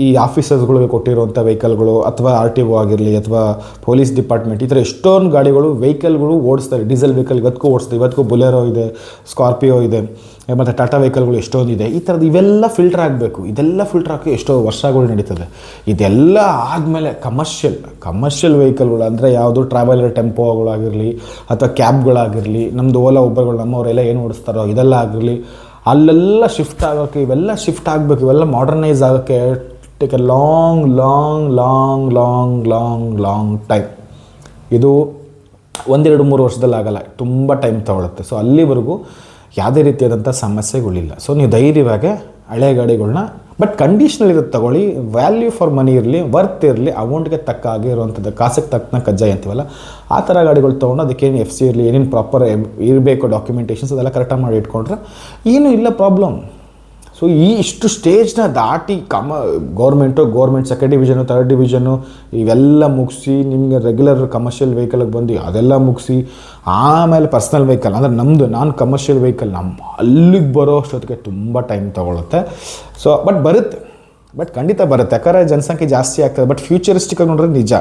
ಈ ಆಫೀಸರ್ಸ್ಗಳಿಗೆ ಕೊಟ್ಟಿರುವಂಥ ವೆಹಿಕಲ್ಗಳು, ಅಥವಾ RTO ಆಗಿರಲಿ, ಅಥವಾ ಪೊಲೀಸ್ ಡಿಪಾರ್ಟ್ಮೆಂಟ್, ಈ ಥರ ಎಷ್ಟೊಂದು ಗಾಡಿಗಳು ವೆಹಿಕಲ್ಗಳು ಓಡಿಸ್ತಾರೆ. ಡೀಸೆಲ್ ವೆಹಿಕಲ್ ಇವತ್ತಿಗೂ ಓಡಿಸ್ತಾರೆ. ಇವತ್ತಿಗೂ ಬುಲೆರೋ ಇದೆ, ಸ್ಕಾರ್ಪಿಯೋ ಇದೆ, ಮತ್ತು ಟಾಟಾ ವೆಹಿಕಲ್ಗಳು ಎಷ್ಟೊಂದಿದೆ. ಈ ಥರದ್ದು ಇವೆಲ್ಲ ಫಿಲ್ಟರ್ ಆಗಬೇಕು. ಇದೆಲ್ಲ ಫಿಲ್ಟರ್ ಹಾಕಿ ಎಷ್ಟೋ ವರ್ಷಗಳು ನಡೀತದೆ. ಇದೆಲ್ಲ ಆದಮೇಲೆ ಕಮರ್ಷಿಯಲ್ ವೆಹಿಕಲ್ಗಳು ಅಂದರೆ ಯಾವುದು ಟ್ರಾವೆಲರ್ ಟೆಂಪೋಗಳಾಗಿರಲಿ, ಅಥವಾ ಕ್ಯಾಬ್ಗಳಾಗಿರಲಿ, ನಮ್ಮದು ಓಲಾ ಉಬರ್ಗಳು ನಮ್ಮವರೆಲ್ಲ ಏನು ಓಡಿಸ್ತಾರೋ ಇದೆಲ್ಲ ಆಗಿರಲಿ, ಅಲ್ಲೆಲ್ಲ ಶಿಫ್ಟ್ ಆಗೋಕ್ಕೆ, ಇವೆಲ್ಲ ಶಿಫ್ಟ್ ಆಗಬೇಕು, ಇವೆಲ್ಲ ಮಾಡರ್ನೈಸ್ ಆಗೋಕ್ಕೆ ಟೇಕ್ ಎ ಲಾಂಗ್ ಟೈಮ್. ಇದು 1-2-3 ವರ್ಷದಲ್ಲಿ ಆಗಲ್ಲ, ತುಂಬ ಟೈಮ್ ತೊಗೊಳುತ್ತೆ. ಸೊ ಅಲ್ಲಿವರೆಗೂ ಯಾವುದೇ ರೀತಿಯಾದಂಥ ಸಮಸ್ಯೆಗಳಿಲ್ಲ. ಸೊ ನೀವು ಧೈರ್ಯವಾಗಿ ಹಳೆ ಗಾಡಿಗಳನ್ನ, ಬಟ್ ಕಂಡೀಷ್ನಲ್ ಇರುತ್ತೆ ತಗೊಳ್ಳಿ, ವ್ಯಾಲ್ಯೂ ಫಾರ್ ಮನಿ ಇರಲಿ, ವರ್ತ್ ಇರಲಿ, ಅಮೌಂಟ್ಗೆ ತಕ್ಕ ಹಾಗೆ ಇರುವಂಥದ್ದು, ಕಾಸಿಗೆ ತಕ್ಕನ ಕಜ್ಜಾಯ ಅಂತೀವಲ್ಲ ಆ ಥರ ಗಾಡಿಗಳು ತೊಗೊಂಡು ಅದಕ್ಕೇನು FC ಇರಲಿ, ಏನೇನು ಪ್ರಾಪರ್ ಇರಬೇಕು ಡಾಕ್ಯುಮೆಂಟೇಷನ್ಸ್ ಅದೆಲ್ಲ ಕರೆಕ್ಟಾಗಿ ಮಾಡಿ ಇಟ್ಕೊಂಡ್ರೆ ಏನೂ ಇಲ್ಲ ಪ್ರಾಬ್ಲಮ್. ಸೊ ಇಷ್ಟು ಸ್ಟೇಜ್ನ ದಾಟಿ government second division third division ಇವೆಲ್ಲ ಮುಗಿಸಿ ನಿಮಗೆ ರೆಗ್ಯುಲರ್ ಕಮರ್ಷಿಯಲ್ ವೆಹಿಕಲ್ಗೆ ಬಂದು ಅದೆಲ್ಲ ಮುಗಿಸಿ ಆಮೇಲೆ ಪರ್ಸ್ನಲ್ ವೆಹಿಕಲ್ ಅಂದರೆ ನಾನು ಕಮರ್ಷಿಯಲ್ ವೆಹಿಕಲ್ ಅಲ್ಲಿಗೆ ಬರೋ ಅಷ್ಟೊತ್ತಿಗೆ ತುಂಬ ಟೈಮ್ ತೊಗೊಳುತ್ತೆ. ಸೊ ಬಟ್ ಖಂಡಿತ ಬರುತ್ತೆ, ಯಾಕಂದರೆ ಜನಸಂಖ್ಯೆ ಜಾಸ್ತಿ ಆಗ್ತದೆ. ಬಟ್ ಫ್ಯೂಚರಿಸ್ಟಿಕಾಗಿ ನೋಡಿದ್ರೆ ನಿಜ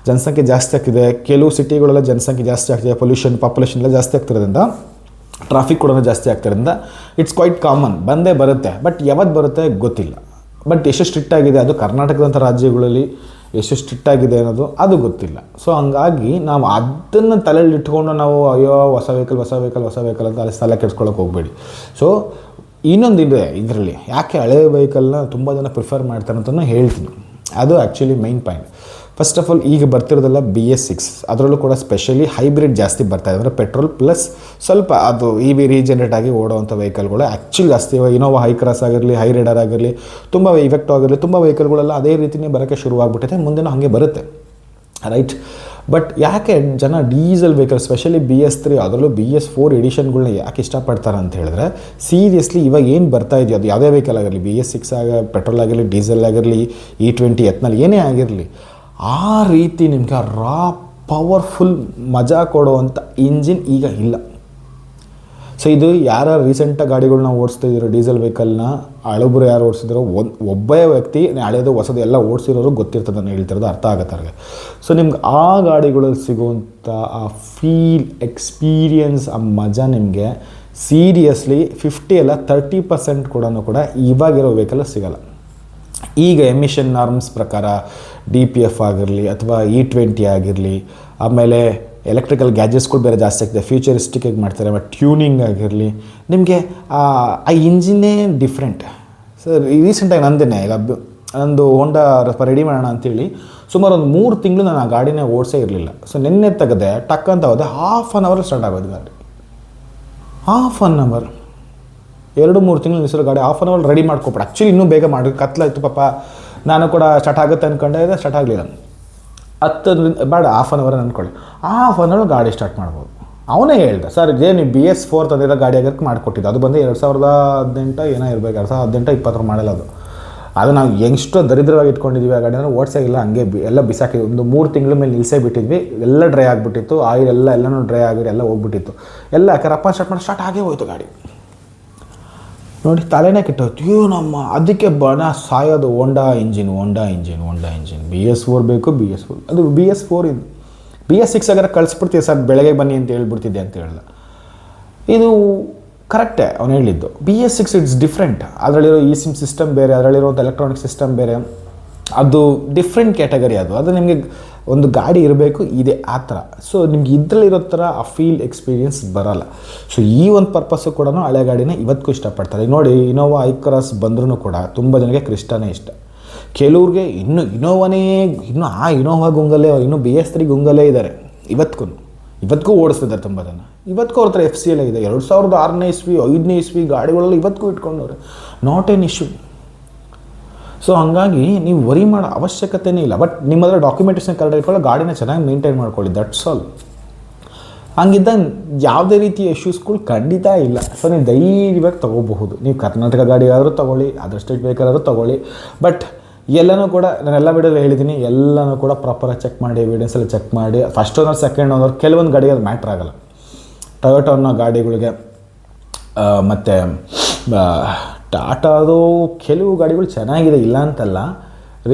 ಜನಸಂಖ್ಯೆ ಜಾಸ್ತಿ ಆಗ್ತಿದೆ, ಕೆಲವು ಸಿಟಿಗಳೆಲ್ಲ ಜನಸಂಖ್ಯೆ ಜಾಸ್ತಿ ಆಗ್ತಿದೆ, ಪಾಪ್ಯುಲೇಷನ್ ಎಲ್ಲ ಜಾಸ್ತಿ ಆಗ್ತಿರೋದ್ರಿಂದ, ಟ್ರಾಫಿಕ್ ಕೂಡ ಜಾಸ್ತಿ ಆಗ್ತಿರೋದ್ರಿಂದ ಇಟ್ಸ್ ಕ್ವೈಟ್ ಕಾಮನ್, ಬಂದೇ ಬರುತ್ತೆ. ಬಟ್ ಯಾವತ್ತು ಬರುತ್ತೆ ಗೊತ್ತಿಲ್ಲ. ಬಟ್ ಎಷ್ಟು ಸ್ಟ್ರಿಕ್ಟ್ ಆಗಿದೆ ಅದು ಕರ್ನಾಟಕದಂಥ ರಾಜ್ಯಗಳಲ್ಲಿ ಎಷ್ಟು ಸ್ಟ್ರಿಕ್ಟ್ ಆಗಿದೆ ಅನ್ನೋದು ಅದು ಗೊತ್ತಿಲ್ಲ. ಸೊ ಹಂಗಾಗಿ ನಾವು ಅದನ್ನು ತಲೆಯಲ್ಲಿ ಇಟ್ಕೊಂಡು ನಾವು ಅಯ್ಯೋ ಹೊಸ ವೆಹಿಕಲ್ ಅಂತ ಅಲ್ಲಿ ತಲೆ ಕೆಡ್ಸ್ಕೊಳ್ಳೋಕೆ ಹೋಗಬೇಡಿ. ಸೊ ಇನ್ನೊಂದಿದೆ ಇದರಲ್ಲಿ, ಯಾಕೆ ಹಳೆ ವೆಹಿಕಲ್ನ ತುಂಬ ಜನ ಪ್ರಿಫರ್ ಮಾಡ್ತಾರೆ ಅಂತಲೂ ಹೇಳ್ತೀನಿ. ಅದು actually main point. First of all ಈಗ ಬರ್ತಿರೋದೆಲ್ಲ BS6, ಅದರಲ್ಲೂ ಕೂಡ ಸ್ಪೆಷಲಿ ಹೈಬ್ರಿಡ್ ಜಾಸ್ತಿ ಬರ್ತಾಯಿದೆ. ಅಂದರೆ ಪೆಟ್ರೋಲ್ ಪ್ಲಸ್ ಸ್ವಲ್ಪ ಅದು EV ರೀಜನ್ರೇಟ್ ಆಗಿ ಓಡೋವಂಥ ವೆಹಿಕಲ್ಗಳು ಆ್ಯಕ್ಚುಲಿ ಜಾಸ್ತಿ. ಇನೋವಾ ಹೈ ಕ್ರಾಸ್ ಆಗಿರಲಿ, ಹೈ ರೈಡರ್ ಆಗಿರಲಿ, ತುಂಬ ಇವೆಕ್ಟೋ ಆಗಿರಲಿ, ತುಂಬ ವೆಹಿಕಲ್ಗಳೆಲ್ಲ ಅದೇ ರೀತಿಯೇ ಬರೋಕ್ಕೆ ಶುರುವಾಗ್ಬಿಟ್ಟಿದೆ. ಮುಂದೆನೂ ಹಾಗೆ ಬರುತ್ತೆ, ರೈಟ್. ಬಟ್ ಯಾಕೆ ಜನ ಡೀಸೆಲ್ ವೆಹಿಕಲ್ ಸ್ಪೆಷಲಿ BS3 ಅದರಲ್ಲೂ BS4 ಎಡಿಷನ್ಗಳನ್ನ ಯಾಕೆ ಇಷ್ಟಪಡ್ತಾರೆ ಅಂತ ಹೇಳಿದ್ರೆ, ಸೀರಿಯಸ್ಲಿ ಇವಾಗ ಏನು ಬರ್ತಾ ಇದೆಯೋ ಅದು ಯಾವುದೇ ವೆಹಿಕಲ್ ಆಗಿರಲಿ, BS6 ಪೆಟ್ರೋಲ್ ಆಗಿರಲಿ, ಡೀಸೆಲ್ ಆಗಿರಲಿ, E20 ಎತ್ನಲ್ಲಿ ಏನೇ ಆಗಿರಲಿ, ಆ ರೀತಿ ನಿಮ್ಗೆ ಪವರ್ಫುಲ್ ಮಜಾ ಕೊಡುವಂಥ ಇಂಜಿನ್ ಈಗ ಇಲ್ಲ. ಸೊ ಇದು ಯಾರು ರೀಸೆಂಟಾಗಿ ಗಾಡಿಗಳನ್ನ ಓಡಿಸ್ತಾ ಇದ್ದೀರೋ ಡೀಸೆಲ್ ವೆಹಿಕಲ್ನ, ಹಳಬರು ಯಾರು ಓಡಿಸಿದ್ರು, ಒಬ್ಬೇ ವ್ಯಕ್ತಿ ಹಳೇದು ಹೊಸದು ಎಲ್ಲ ಓಡಿಸಿರೋರು ಗೊತ್ತಿರ್ತದೆ ನಾನು ಹೇಳ್ತಿರೋದು, ಅರ್ಥ ಆಗುತ್ತೆ ಅವ್ರಿಗೆ. ಸೊ ನಿಮ್ಗೆ ಆ ಗಾಡಿಗಳಲ್ಲಿ ಸಿಗುವಂಥ ಆ ಫೀಲ್, ಎಕ್ಸ್ಪೀರಿಯನ್ಸ್, ಆ ಮಜಾ ನಿಮಗೆ ಸೀರಿಯಸ್ಲಿ 50 ಅಲ್ಲ 30% ಕೂಡ ಇವಾಗಿರೋ ವೆಹಿಕಲ್ ಸಿಗೋಲ್ಲ. ಈಗ ಎಮಿಷನ್ ನಾರ್ಮ್ಸ್ ಪ್ರಕಾರ DPF ಆಗಿರಲಿ ಅಥವಾ E20 ಆಗಿರಲಿ, ಆಮೇಲೆ ಎಲೆಕ್ಟ್ರಿಕಲ್ ಗ್ಯಾಜೆಟ್ಸ್ಗಳು ಬೇರೆ ಜಾಸ್ತಿ ಆಗ್ತದೆ, ಫ್ಯೂಚರಿಸ್ಟಿಕ್ಕಾಗಿ ಮಾಡ್ತಾರೆ. ಬಟ್ ಟ್ಯೂನಿಂಗ್ ಆಗಿರಲಿ ನಿಮಗೆ ಆ ಇಂಜಿನ್ನೇ ಡಿಫ್ರೆಂಟ್. ಸರ್ ರೀಸೆಂಟಾಗಿ ನಂದು ಹೋಂಡಾ ರೆಡಿ ಮಾಡೋಣ ಅಂತೇಳಿ ಸುಮಾರು ಒಂದು 3 ತಿಂಗಳು ನಾನು ಆ ಗಾಡಿನೇ ಓಡಿಸೇ ಇರಲಿಲ್ಲ. ಸೊ ನಿನ್ನೆ ತೆಗೆದೆ, ಟಕ್ ಅಂತ ಹೋದೆ, ಹಾಫ್ ಆನ್ ಅವರ್ ಸ್ಟಾರ್ಟ್ ಆಗೋದು ಗಾಡಿ. ಹಾಫ್ ಆನ್ ಅವರ್ 2-3 ತಿಂಗಳು ನಿಲ್ಸಿರೋ ಗಾಡಿ ಹಾಫ್ ಆನ್ ಅವರ್ ರೆಡಿ ಮಾಡ್ಕೊಬಿಟ್ಟು. ಆ್ಯಕ್ಚುಲಿ ಇನ್ನೂ ಬೇಗ ಮಾಡಿ ಕತ್ಲಾಯಿತು ಪಾಪ, ನಾನು ಕೂಡ ಸ್ಟಾರ್ಟ್ ಆಗುತ್ತೆ ಅಂದ್ಕೊಂಡೆ, ಸ್ಟಾರ್ಟ್ ಆಗಲಿಲ್ಲ. 10 ಬೇಡ ಹಾಫ್ ಆನ್ ಅವರ್ ಅಂದ್ಕೊಳ್ಳಿ, ಹಾಫ್ ಆನ್ ಅವರ್ ಗಾಡಿ ಸ್ಟಾರ್ಟ್ ಮಾಡ್ಬೋದು. ಅವನೇ ಹೇಳ್ದೆ, ಸರ್ ನೀವು BS4 ತಂದಿರೋ ಗಾಡಿ ಆಗಕ್ಕೆ ಮಾಡಿಕೊಟ್ಟಿದ್ದು, ಅದು ಬಂದು 2018 ಏನೋ ಇರಬೇಕು, 2018-20 ಮಾಡಲ್ಲ ಅದು ನಾವು ಎಷ್ಟು ದರಿದ್ರವಾಗಿ ಇಟ್ಕೊಂಡಿದ್ವಿ ಆ ಗಾಡಿ ಅಂದರೆ ಓಡಿಸೋಗಿಲ್ಲ, ಹಂಗೆ ಎಲ್ಲ ಬಿಸಾಕಿದ್ವಿ. ಒಂದು 3 ತಿಂಗಳ ಮೇಲೆ ನಿಲ್ಸೇ ಬಿಟ್ಟಿದ್ವಿ, ಎಲ್ಲ ಡ್ರೈ ಆಗಿಬಿಟ್ಟಿತ್ತು, ಆಯಿಲ್ ಎಲ್ಲನೂ ಡ್ರೈ ಆಗಿರಿ ಎಲ್ಲ ಹೋಗ್ಬಿಟ್ಟಿತ್ತು ಎಲ್ಲ. ಯಾಕಂದ್ರೆ ಸ್ಟಾರ್ಟ್ ಆಗೇ ಹೋಯ್ತು ಗಾಡಿ. ನೋಡಿ ತಲೆನೇ ಕೆಟ್ಟೋಯ್ತು, ನಮ್ಮ ಅದಕ್ಕೆ ಬಣ ಸಾಯೋದು ಹೋಂಡಾ ಇಂಜಿನ್. BS4 ಬೇಕು, BS4 ಅದು BS4 ಇದು. BS6 ಆಗಾರೆ ಕಳಿಸ್ಬಿಡ್ತೀವಿ ಸರ್, ಬೆಳಗ್ಗೆ ಬನ್ನಿ ಅಂತ ಹೇಳ್ಬಿಡ್ತಿದ್ದೆ ಅಂತ ಹೇಳ್ದ. ಇದು ಕರೆಕ್ಟೇ ಅವನು ಹೇಳಿದ್ದು. BS6 ಇಟ್ಸ್ ಡಿಫ್ರೆಂಟ್, ಅದರಲ್ಲಿರೋ eSIM ಸಿಸ್ಟಮ್ ಬೇರೆ, ಅದರಲ್ಲಿರೋಂಥ ಎಲೆಕ್ಟ್ರಾನಿಕ್ ಸಿಸ್ಟಮ್ ಬೇರೆ, ಅದು ಡಿಫ್ರೆಂಟ್ ಕ್ಯಾಟಗರಿ. ಅದು ನಿಮಗೆ ಒಂದು ಗಾಡಿ ಇರಬೇಕು ಇದೆ ಆ ಥರ. ಸೊ ನಿಮ್ಗೆ ಇದರಲ್ಲಿರೋ ಥರ ಆ ಫೀಲ್ ಎಕ್ಸ್ಪೀರಿಯನ್ಸ್ ಬರೋಲ್ಲ. ಸೊ ಈ ಒಂದು ಪರ್ಪಸ್ಸು ಕೂಡ ಹಳೆ ಗಾಡಿನ ಇವತ್ತಿಗೂ ಇಷ್ಟಪಡ್ತಾರೆ. ನೋಡಿ ಇನೋವಾ ಹೈ ಕ್ರಾಸ್ ಬಂದ್ರೂ ಕೂಡ ತುಂಬ ಜನಕ್ಕೆ ಕ್ರಿಸ್ಟಾನೇ ಇಷ್ಟ. ಕೆಲವ್ರಿಗೆ ಇನ್ನೂ ಆ ಇನೋವಾ ಗುಂಗಲ್ಲೇ, ಇನ್ನೂ BS3 ಗುಂಗಲ್ಲೇ ಇದ್ದಾರೆ ಇವತ್ತಿಗೂ ಓಡಿಸ್ತಿದ್ದಾರೆ ತುಂಬ ಜನ. ಇವತ್ತಿಗೂ ಅವ್ರ ಹತ್ರ FCL ಇದೆ, 2006ನೇ ಇಸ್ವಿ 5ನೇ ಇಸ್ವಿ ಗಾಡಿಗಳಲ್ಲಿ ಇವತ್ತಿಗೂ ಇಟ್ಕೊಂಡವ್ರೆ, ನಾಟ್ ಎನ್ ಇಶ್ಯೂ. ಸೊ ಹಾಗಾಗಿ ನೀವು ವರಿ ಮಾಡೋ ಅವಶ್ಯಕತೆಯೇ ಇಲ್ಲ. ಬಟ್ ನಿಮ್ಮ ಹತ್ರ ಡಾಕ್ಯುಮೆಂಟೇಷನ್ ಕರೆಕ್ಟ್ ಇಟ್ಕೊಳ್ಳೋ, ಗಾಡಿನ ಚೆನ್ನಾಗಿ ಮೇಂಟೈನ್ ಮಾಡ್ಕೊಳ್ಳಿ, ದಟ್ಸ್ ಆಲ್. ಹಂಗಿದ್ದಾಗ ಯಾವುದೇ ರೀತಿಯ ಇಶ್ಯೂಸ್ಗಳು ಖಂಡಿತ ಇಲ್ಲ. ಸೊ ನೀವು ಧೈರ್ಯವಾಗಿ ತೊಗೋಬಹುದು. ನೀವು ಕರ್ನಾಟಕ ಗಾಡಿ ಆದರೂ ತೊಗೊಳ್ಳಿ, ಅದರ್ ಸ್ಟೇಟ್ ವೆಹಿಕಲ್ ತೊಗೊಳ್ಳಿ. ಬಟ್ ಎಲ್ಲನೂ ಕೂಡ ನಾನೆಲ್ಲ ವಿಡಿಯೋದಲ್ಲಿ ಹೇಳಿದ್ದೀನಿ, ಎಲ್ಲನೂ ಕೂಡ ಪ್ರಾಪರಾಗಿ ಚೆಕ್ ಮಾಡಿ, ಎವಿಡೆನ್ಸ್ ಎಲ್ಲ ಚೆಕ್ ಮಾಡಿ. ಫಸ್ಟ್ ಓನರ್, ಸೆಕೆಂಡ್ ಓನರ್, ಕೆಲವೊಂದು ಗಾಡಿಗೆ ಅದು ಮ್ಯಾಟ್ರ್ ಆಗೋಲ್ಲ. ಟೊಯೋಟಾ ಅನ್ನೋ ಗಾಡಿಗಳಿಗೆ ಮತ್ತು ಟಾಟಾದು ಕೆಲವು ಗಾಡಿಗಳು ಚೆನ್ನಾಗಿದೆ, ಇಲ್ಲ ಅಂತಲ್ಲ.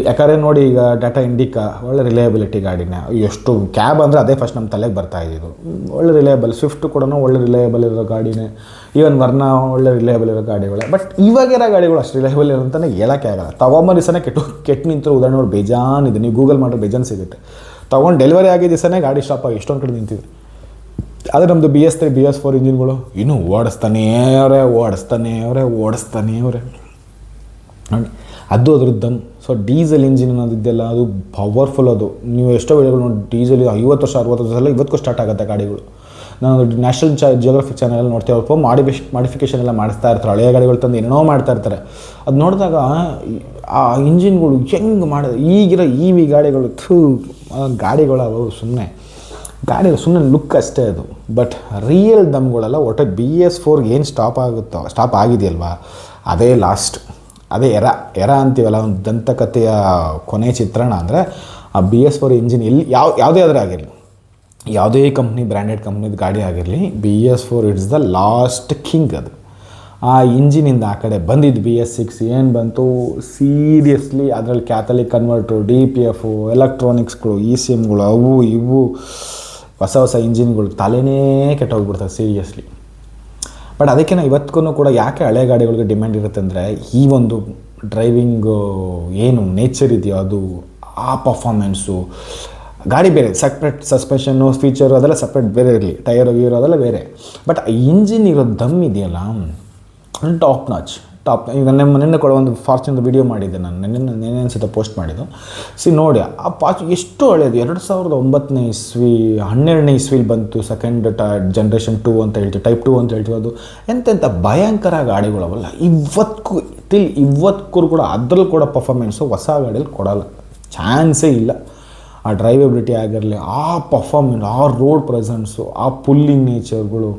ಯಾಕಂದರೆ ನೋಡಿ ಈಗ ಟಾಟಾ ಇಂಡಿಕಾ ಒಳ್ಳೆ ರಿಲಯಬಿಲಿಟಿ ಗಾಡಿನೇ. ಎಷ್ಟು ಕ್ಯಾಬ್ ಅಂದರೆ ಅದೇ ಫಸ್ಟ್ ನಮ್ಮ ತಲೆಗೆ ಬರ್ತಾ ಇದ್ದಿದ್ದು. ಒಳ್ಳೆ ರಿಲಯಬಲ್. ಸ್ವಿಫ್ಟ್ ಕೂಡ ಒಳ್ಳೆ ರಿಲಯಬಲ್ ಇರೋ ಗಾಡಿನೇ. ಈವನ್ ವರ್ನಾ ಒಳ್ಳೆ ರಿಲಯಬಲ್ ಇರೋ ಗಾಡಿಗಳೇ. ಬಟ್ ಇವಾಗಿರೋ ಗಾಡಿಗಳು ಅಷ್ಟು ರಿಲಯಬಲ್ ಇರೋ ಅಂತಲೇ ಹೇಳೋಕ್ಕೆ ಆಗಲ್ಲ. ತೊಗೊಂಬ ದಿವಸನೇ ಕೆಟ್ಟು ನಿಂತಿರೋ ಉದಾಹರಣೆಗಳು ಬೇಜಾನಿದೆ. ನೀವು ಗೂಗಲ್ ಮಾಡಿದ್ರೆ ಬೇಜಾನ್ ಸಿಗುತ್ತೆ. ತೊಗೊಂಡು ಡೆಲಿವರಿ ಆಗಿದ್ದ ದಿವಸನೇ ಗಾಡಿ ಸ್ಟಾಪಾಗಿ ಎಷ್ಟೊಂದು ಕಡೆ ನಿಂತಿದೆ. ಆದರೆ ನಮ್ಮದು BS3 BS4 ಇಂಜಿನ್ಗಳು ಇನ್ನೂ ಓಡಿಸ್ತಾನೇ ಅವರೇ ನೋಡಿ, ಅದು ಅದ್ರದ್ದು ದಮ್. ಸೊ ಡೀಸೆಲ್ ಇಂಜಿನ್ ಅನ್ನೋದಿದ್ದೆಲ್ಲ ಅದು ಪವರ್ಫುಲ್. ಅದು ನೀವು ಎಷ್ಟೋ ವೇಳೆಗಳು ನೋಡಿ, ಡೀಸೆಲ್ 50 ವರ್ಷ 60 ವರ್ಷ ಎಲ್ಲ ಇವತ್ತಿಗೂ ಸ್ಟಾರ್ಟ್ ಆಗುತ್ತೆ ಗಾಡಿಗಳು. ನಾನು ನ್ಯಾಷನಲ್ ಜಿಯೋಗ್ರಫಿಕ್ ಚಾನಲ್ ನೋಡ್ತೀವಿ, ಅವ್ರು ಮಾಡಿಫಿಕೇಷನ್ ಎಲ್ಲ ಮಾಡಿಸ್ತಾ ಇರ್ತಾರೆ, ಹಳೆಯ ಗಾಡಿಗಳು ತಂದು ಏನೇನೋ ಮಾಡ್ತಾ ಇರ್ತಾರೆ. ಅದು ನೋಡಿದಾಗ ಆ ಇಂಜಿನ್ಗಳು ಹೆಂಗೆ ಮಾಡೋದು, ಈಗಿರೋ EV ಗಾಡಿಗಳು ಗಾಡಿಗಳು ಅವು ಸುಮ್ಮನೆ ಲುಕ್ ಅಷ್ಟೇ ಅದು. ಬಟ್ ರಿಯಲ್ ದಮ್ಗಳೆಲ್ಲ ಒಟ್ಟು BS4 ಏನು ಸ್ಟಾಪ್ ಆಗಿದೆಯಲ್ವಾ, ಅದೇ ಲಾಸ್ಟ್, ಅದೇ ಎರ ಅಂತೀವಲ್ಲ, ಒಂದು ದಂತಕಥೆಯ ಕೊನೆ ಚಿತ್ರಣ ಅಂದರೆ ಆ BS4 ಇಂಜಿನ್ ಎಲ್ಲಿ ಯಾವುದೇ ಆದರೆ ಆಗಿರಲಿ, ಯಾವುದೇ ಕಂಪ್ನಿ ಬ್ರ್ಯಾಂಡೆಡ್ ಕಂಪ್ನಿದು ಗಾಡಿ ಆಗಿರಲಿ, BS4 it's the last king. ಅದು ಆ ಇಂಜಿನಿಂದ ಆ ಕಡೆ ಬಂದಿದ್ದು BS6 ಏನು ಬಂತು, ಸೀರಿಯಸ್ಲಿ ಅದರಲ್ಲಿ ಕ್ಯಾಥಲಿಕ್ ಕನ್ವರ್ಟು, DPF, ಎಲೆಕ್ಟ್ರಾನಿಕ್ಸ್ಗಳು, ECMಗಳು, ಅವು ಇವು ಹೊಸ ಇಂಜಿನ್ಗಳು ತಲೆನೇ ಕೆಟ್ಟೋಗ್ಬಿಡ್ತದೆ ಸೀರಿಯಸ್ಲಿ. ಬಟ್ ಅದಕ್ಕೆ ಇವತ್ತಿಗೂ ಕೂಡ ಯಾಕೆ ಹಳೆ ಗಾಡಿಗಳಿಗೆ ಡಿಮ್ಯಾಂಡ್ ಇರುತ್ತೆ ಅಂದರೆ, ಈ ಒಂದು ಡ್ರೈವಿಂಗು ಏನು ನೇಚರ್ ಇದೆಯೋ ಅದು, ಆ ಪರ್ಫಾರ್ಮೆನ್ಸು, ಗಾಡಿ ಬೇರೆ ಸಪ್ರೇಟ್ ಸಸ್ಪೆಷನ್ನು ಫೀಚರು ಅದೆಲ್ಲ ಸಪ್ರೇಟ್ ಬೇರೆ ಇರಲಿ, ಟೈರು ಗೀರು ಅದೆಲ್ಲ ಬೇರೆ, ಬಟ್ ಆ ಇಂಜಿನ್ ಇರೋ ದಮ್ ಇದೆಯಲ್ಲ ಟಾಪ್ ನಾಚ್. ಈಗ ನಿನ್ನೆ ಕೂಡ ಒಂದು ಫಾರ್ಚುನರ್ ವಿಡಿಯೋ ಮಾಡಿದ್ದೆ ನಾನು, ನೆನ್ನೆ ಅನ್ಸುತ್ತೆ ಪೋಸ್ಟ್ ಮಾಡಿದ್ದು. ನೋಡಿ ಆ ಎಷ್ಟು ಹಳೆಯದು, 2009ನೇ ಇಸ್ವಿ, 12ನೇ ಇಸ್ವಿಲಿ ಬಂತು ಸೆಕೆಂಡ್ ಜನರೇಷನ್ 2 ಅಂತ ಹೇಳ್ತೀವಿ, ಟೈಪ್ 2 ಅಂತ ಹೇಳ್ತೀವಿ. ಅದು ಎಂತೆಂಥ ಭಯಂಕರ ಗಾಡಿಗಳವಲ್ಲ, ಇವತ್ತಿಗೂ ಕೂಡ ಅದ್ರಲ್ಲಿ ಕೂಡ ಪರ್ಫಾರ್ಮೆನ್ಸು ಹೊಸ ಗಾಡಿಯಲ್ಲಿ ಕೊಡೋಲ್ಲ, ಚಾನ್ಸೇ ಇಲ್ಲ. ಆ ಡ್ರೈವೇಬಿಲಿಟಿ ಆಗಿರಲಿ, ಆ ಪರ್ಫಾರ್ಮೆನ್ಸ್, ಆ ರೋಡ್ ಪ್ರೆಸೆನ್ಸು, ಆ ಪುಲ್ಲಿಂಗ್ ನೇಚರ್ಗಳು,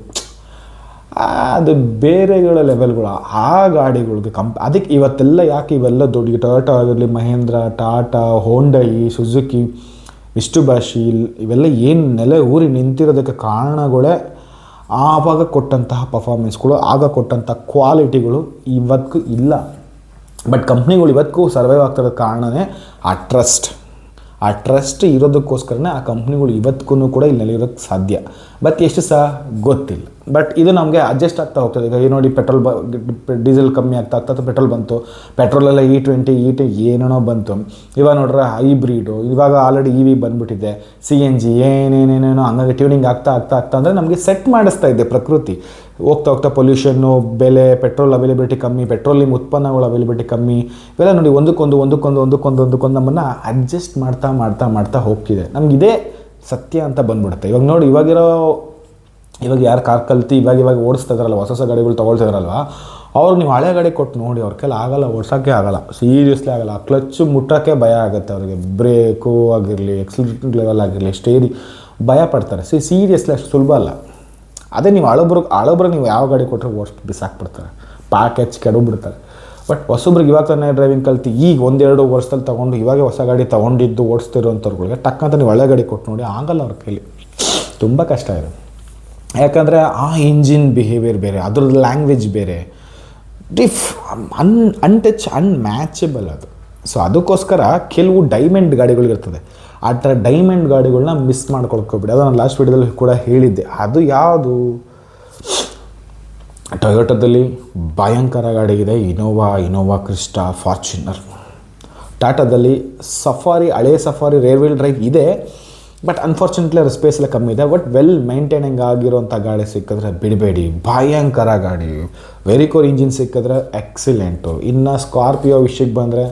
ಅದು ಬೇರೆಗಳ ಲೆವೆಲ್ಗಳು ಆ ಗಾಡಿಗಳಿಗೆ ಅದಕ್ಕೆ ಇವತ್ತೆಲ್ಲ ಯಾಕೆ ಇವೆಲ್ಲ ದೊಡ್ಡ ಟೊಯೋಟಾ ಆಗಿರಲಿ, Mahendra, Tata, Hyundai, Suzuki, Mitsubishi ಇವೆಲ್ಲ ಏನು ನೆಲೆ ಊರಿ ನಿಂತಿರೋದಕ್ಕೆ ಕಾರಣಗಳೇ ಆವಾಗ ಕೊಟ್ಟಂತಹ ಪರ್ಫಾರ್ಮೆನ್ಸ್ಗಳು, ಆಗ ಕೊಟ್ಟಂಥ ಕ್ವಾಲಿಟಿಗಳು ಇವತ್ತಿಗೂ ಇಲ್ಲ. ಬಟ್ ಕಂಪ್ನಿಗಳು ಇವತ್ತಿಗೂ ಸರ್ವೈವ್ ಆಗ್ತಿರೋದು ಕಾರಣವೇ ಆ ಟ್ರಸ್ಟ್ ಇರೋದಕ್ಕೋಸ್ಕರನೇ ಆ ಕಂಪ್ನಿಗಳು ಇವತ್ತಿಗೂ ಕೂಡ ಇಲ್ಲಿ ನೆಲೆಯೋದಕ್ಕೆ ಸಾಧ್ಯ. ಬಟ್ ಎಷ್ಟು ಸಹ ಗೊತ್ತಿಲ್ಲ. ಬಟ್ ಇದು ನಮಗೆ ಅಡ್ಜಸ್ಟ್ ಆಗ್ತಾ ಹೋಗ್ತದೆ. ಈಗ ನೋಡಿ ಡೀಸೆಲ್ ಕಮ್ಮಿ ಆಗ್ತಾ ಪೆಟ್ರೋಲ್ ಬಂತು, ಪೆಟ್ರೋಲೆಲ್ಲ E20 ಏನೇನೋ ಬಂತು. ಇವಾಗ ನೋಡ್ರೆ ಹೈಬ್ರಿಡು, ಇವಾಗ ಆಲ್ರೆಡಿ EV ಬಂದುಬಿಟ್ಟಿದೆ, CNG ಏನೇನೇನೇನೋ, ಹಂಗಾಗಿ ಟ್ಯೂನಿಂಗ್ ಆಗ್ತಾ ಅಂದರೆ ನಮಗೆ ಸೆಟ್ ಮಾಡಿಸ್ತಾ ಇದೆ ಪ್ರಕೃತಿ. ಹೋಗ್ತಾ ಪೊಲ್ಯೂಷನ್ನು, ಬೆಲೆ, ಪೆಟ್ರೋಲ್ ಅವೈಲೇಬಿಲಿಟಿ ಕಮ್ಮಿ, ಪೆಟ್ರೋಲಿಯಂ ಉತ್ಪನ್ನಗಳ ಅವೈಲೇಬಿಲಿಟಿ ಕಮ್ಮಿ, ಇವೆಲ್ಲ ನೋಡಿ ಒಂದಕ್ಕೊಂದು ನಮ್ಮನ್ನು ಅಡ್ಜಸ್ಟ್ ಮಾಡ್ತಾ ಹೋಗ್ತಿದೆ. ನಮಗಿದೇ ಸತ್ಯ ಅಂತ ಬಂದ್ಬಿಡುತ್ತೆ. ಇವಾಗ ನೋಡಿ ಇವಾಗ ಯಾರು ಕಾರ್ ಕಲ್ತು ಇವಾಗ ಓಡಿಸ್ತಾ ಇದ್ದಾರಲ್ಲ, ಹೊಸ ಗಾಡಿಗಳು ತೊಗೊಳ್ತಾ ಇದ್ದಾರಲ್ವ, ಅವ್ರು ನೀವು ಹಳೆ ಗಾಡಿ ಕೊಟ್ಟು ನೋಡಿ, ಅವ್ರ ಕೈಲಿ ಆಗಲ್ಲ, ಓಡ್ಸೋಕ್ಕೆ ಆಗಲ್ಲ, ಸೀರಿಯಸ್ಲಿ ಆಗಲ್ಲ. ಕ್ಲಚ್ಚು ಮುಟ್ಟೋಕ್ಕೆ ಭಯ ಆಗುತ್ತೆ ಅವ್ರಿಗೆ, ಬ್ರೇಕು ಆಗಿರಲಿ, ಎಕ್ಸಲೇಟರ್ ಲೆವೆಲ್ ಆಗಿರಲಿ, ಸ್ಟೇರಿಂಗ್ ಭಯ ಪಡ್ತಾರೆ. ಸೀರಿಯಸ್ಲಿ ಅಷ್ಟು ಸುಲಭ ಅಲ್ಲ. ಅದೇ ನೀವು ಹಳಬ್ರಿಗೆ ನೀವು ಯಾವ ಗಾಡಿ ಕೊಟ್ಟರೆ ಬಿಸಾಕ್ಬಿಡ್ತಾರೆ, ಪ್ಯಾಕೇಜ್ ಕೆಡೋಗ್ಬಿಡ್ತಾರೆ. ಬಟ್ ಹೊಸಬ್ರಿಗೆ ಇವಾಗ ತಾನೇ ಡ್ರೈವಿಂಗ್ ಕಲ್ತು ಈಗ 1-2 ವರ್ಷದಲ್ಲಿ ತೊಗೊಂಡು ಇವಾಗ ಹೊಸ ಗಾಡಿ ತೊಗೊಂಡಿದ್ದು ಓಡಿಸ್ತಿರೋಂಥವ್ರುಗಳಿಗೆ ಟಕ್ಕಂತ ನೀವು ಹಳೆ ಗಾಡಿ ಕೊಟ್ಟು ನೋಡಿ, ಆಗಲ್ಲ ಅವ್ರ ಕೈಲಿ, ತುಂಬ ಕಷ್ಟ ಇದೆ. ಯಾಕಂದರೆ ಆ ಇಂಜಿನ್ ಬಿಹೇವಿಯರ್ ಬೇರೆ, ಅದ್ರದ್ದು ಲ್ಯಾಂಗ್ವೇಜ್ ಬೇರೆ, ಅನ್ಮ್ಯಾಚಬಲ್ ಅದು. ಸೊ ಅದಕ್ಕೋಸ್ಕರ ಕೆಲವು ಡೈಮಂಡ್ ಗಾಡಿಗಳಿರ್ತದೆ, ಆ ಥರ ಡೈಮಂಡ್ ಗಾಡಿಗಳನ್ನ ಮಿಸ್ ಮಾಡ್ಕೊಳ್ಕೋಬಿಡಿ. ಅದು ನಾನು ಲಾಸ್ಟ್ ವೀಡಿಯೋದಲ್ಲಿ ಕೂಡ ಹೇಳಿದ್ದೆ. ಅದು ಯಾವುದು, ಟೊಯೋಟಾದಲ್ಲಿ ಭಯಂಕರ ಗಾಡಿ ಇದೆ, ಇನೋವಾ ಕ್ರಿಸ್ಟಾ, ಫಾರ್ಚುನರ್. ಟಾಟಾದಲ್ಲಿ ಸಫಾರಿ, ಹಳೆ ಸಫಾರಿ ರೇರ್ ವೀಲ್ ಡ್ರೈವ್ ಇದೆ, ಬಟ್ ಅನ್ಫಾರ್ಚುನೇಟ್ಲಿ ಅದ್ರ ಸ್ಪೇಸ್ ಎಲ್ಲ ಕಮ್ಮಿ ಇದೆ. ಬಟ್ ವೆಲ್ ಮೈಂಟೈನಿಂಗ್ ಆಗಿರೋಂಥ ಗಾಡಿ ಸಿಕ್ಕಿದ್ರೆ ಬಿಡಬೇಡಿ, ಭಯಂಕರ ಗಾಡಿ. ವೆರಿಕೋರ್ ಇಂಜಿನ್ ಸಿಕ್ಕಿದ್ರೆ ಎಕ್ಸಿಲೆಂಟು. ಇನ್ನು ಸ್ಕಾರ್ಪಿಯೋ ವಿಷಯಕ್ಕೆ ಬಂದರೆ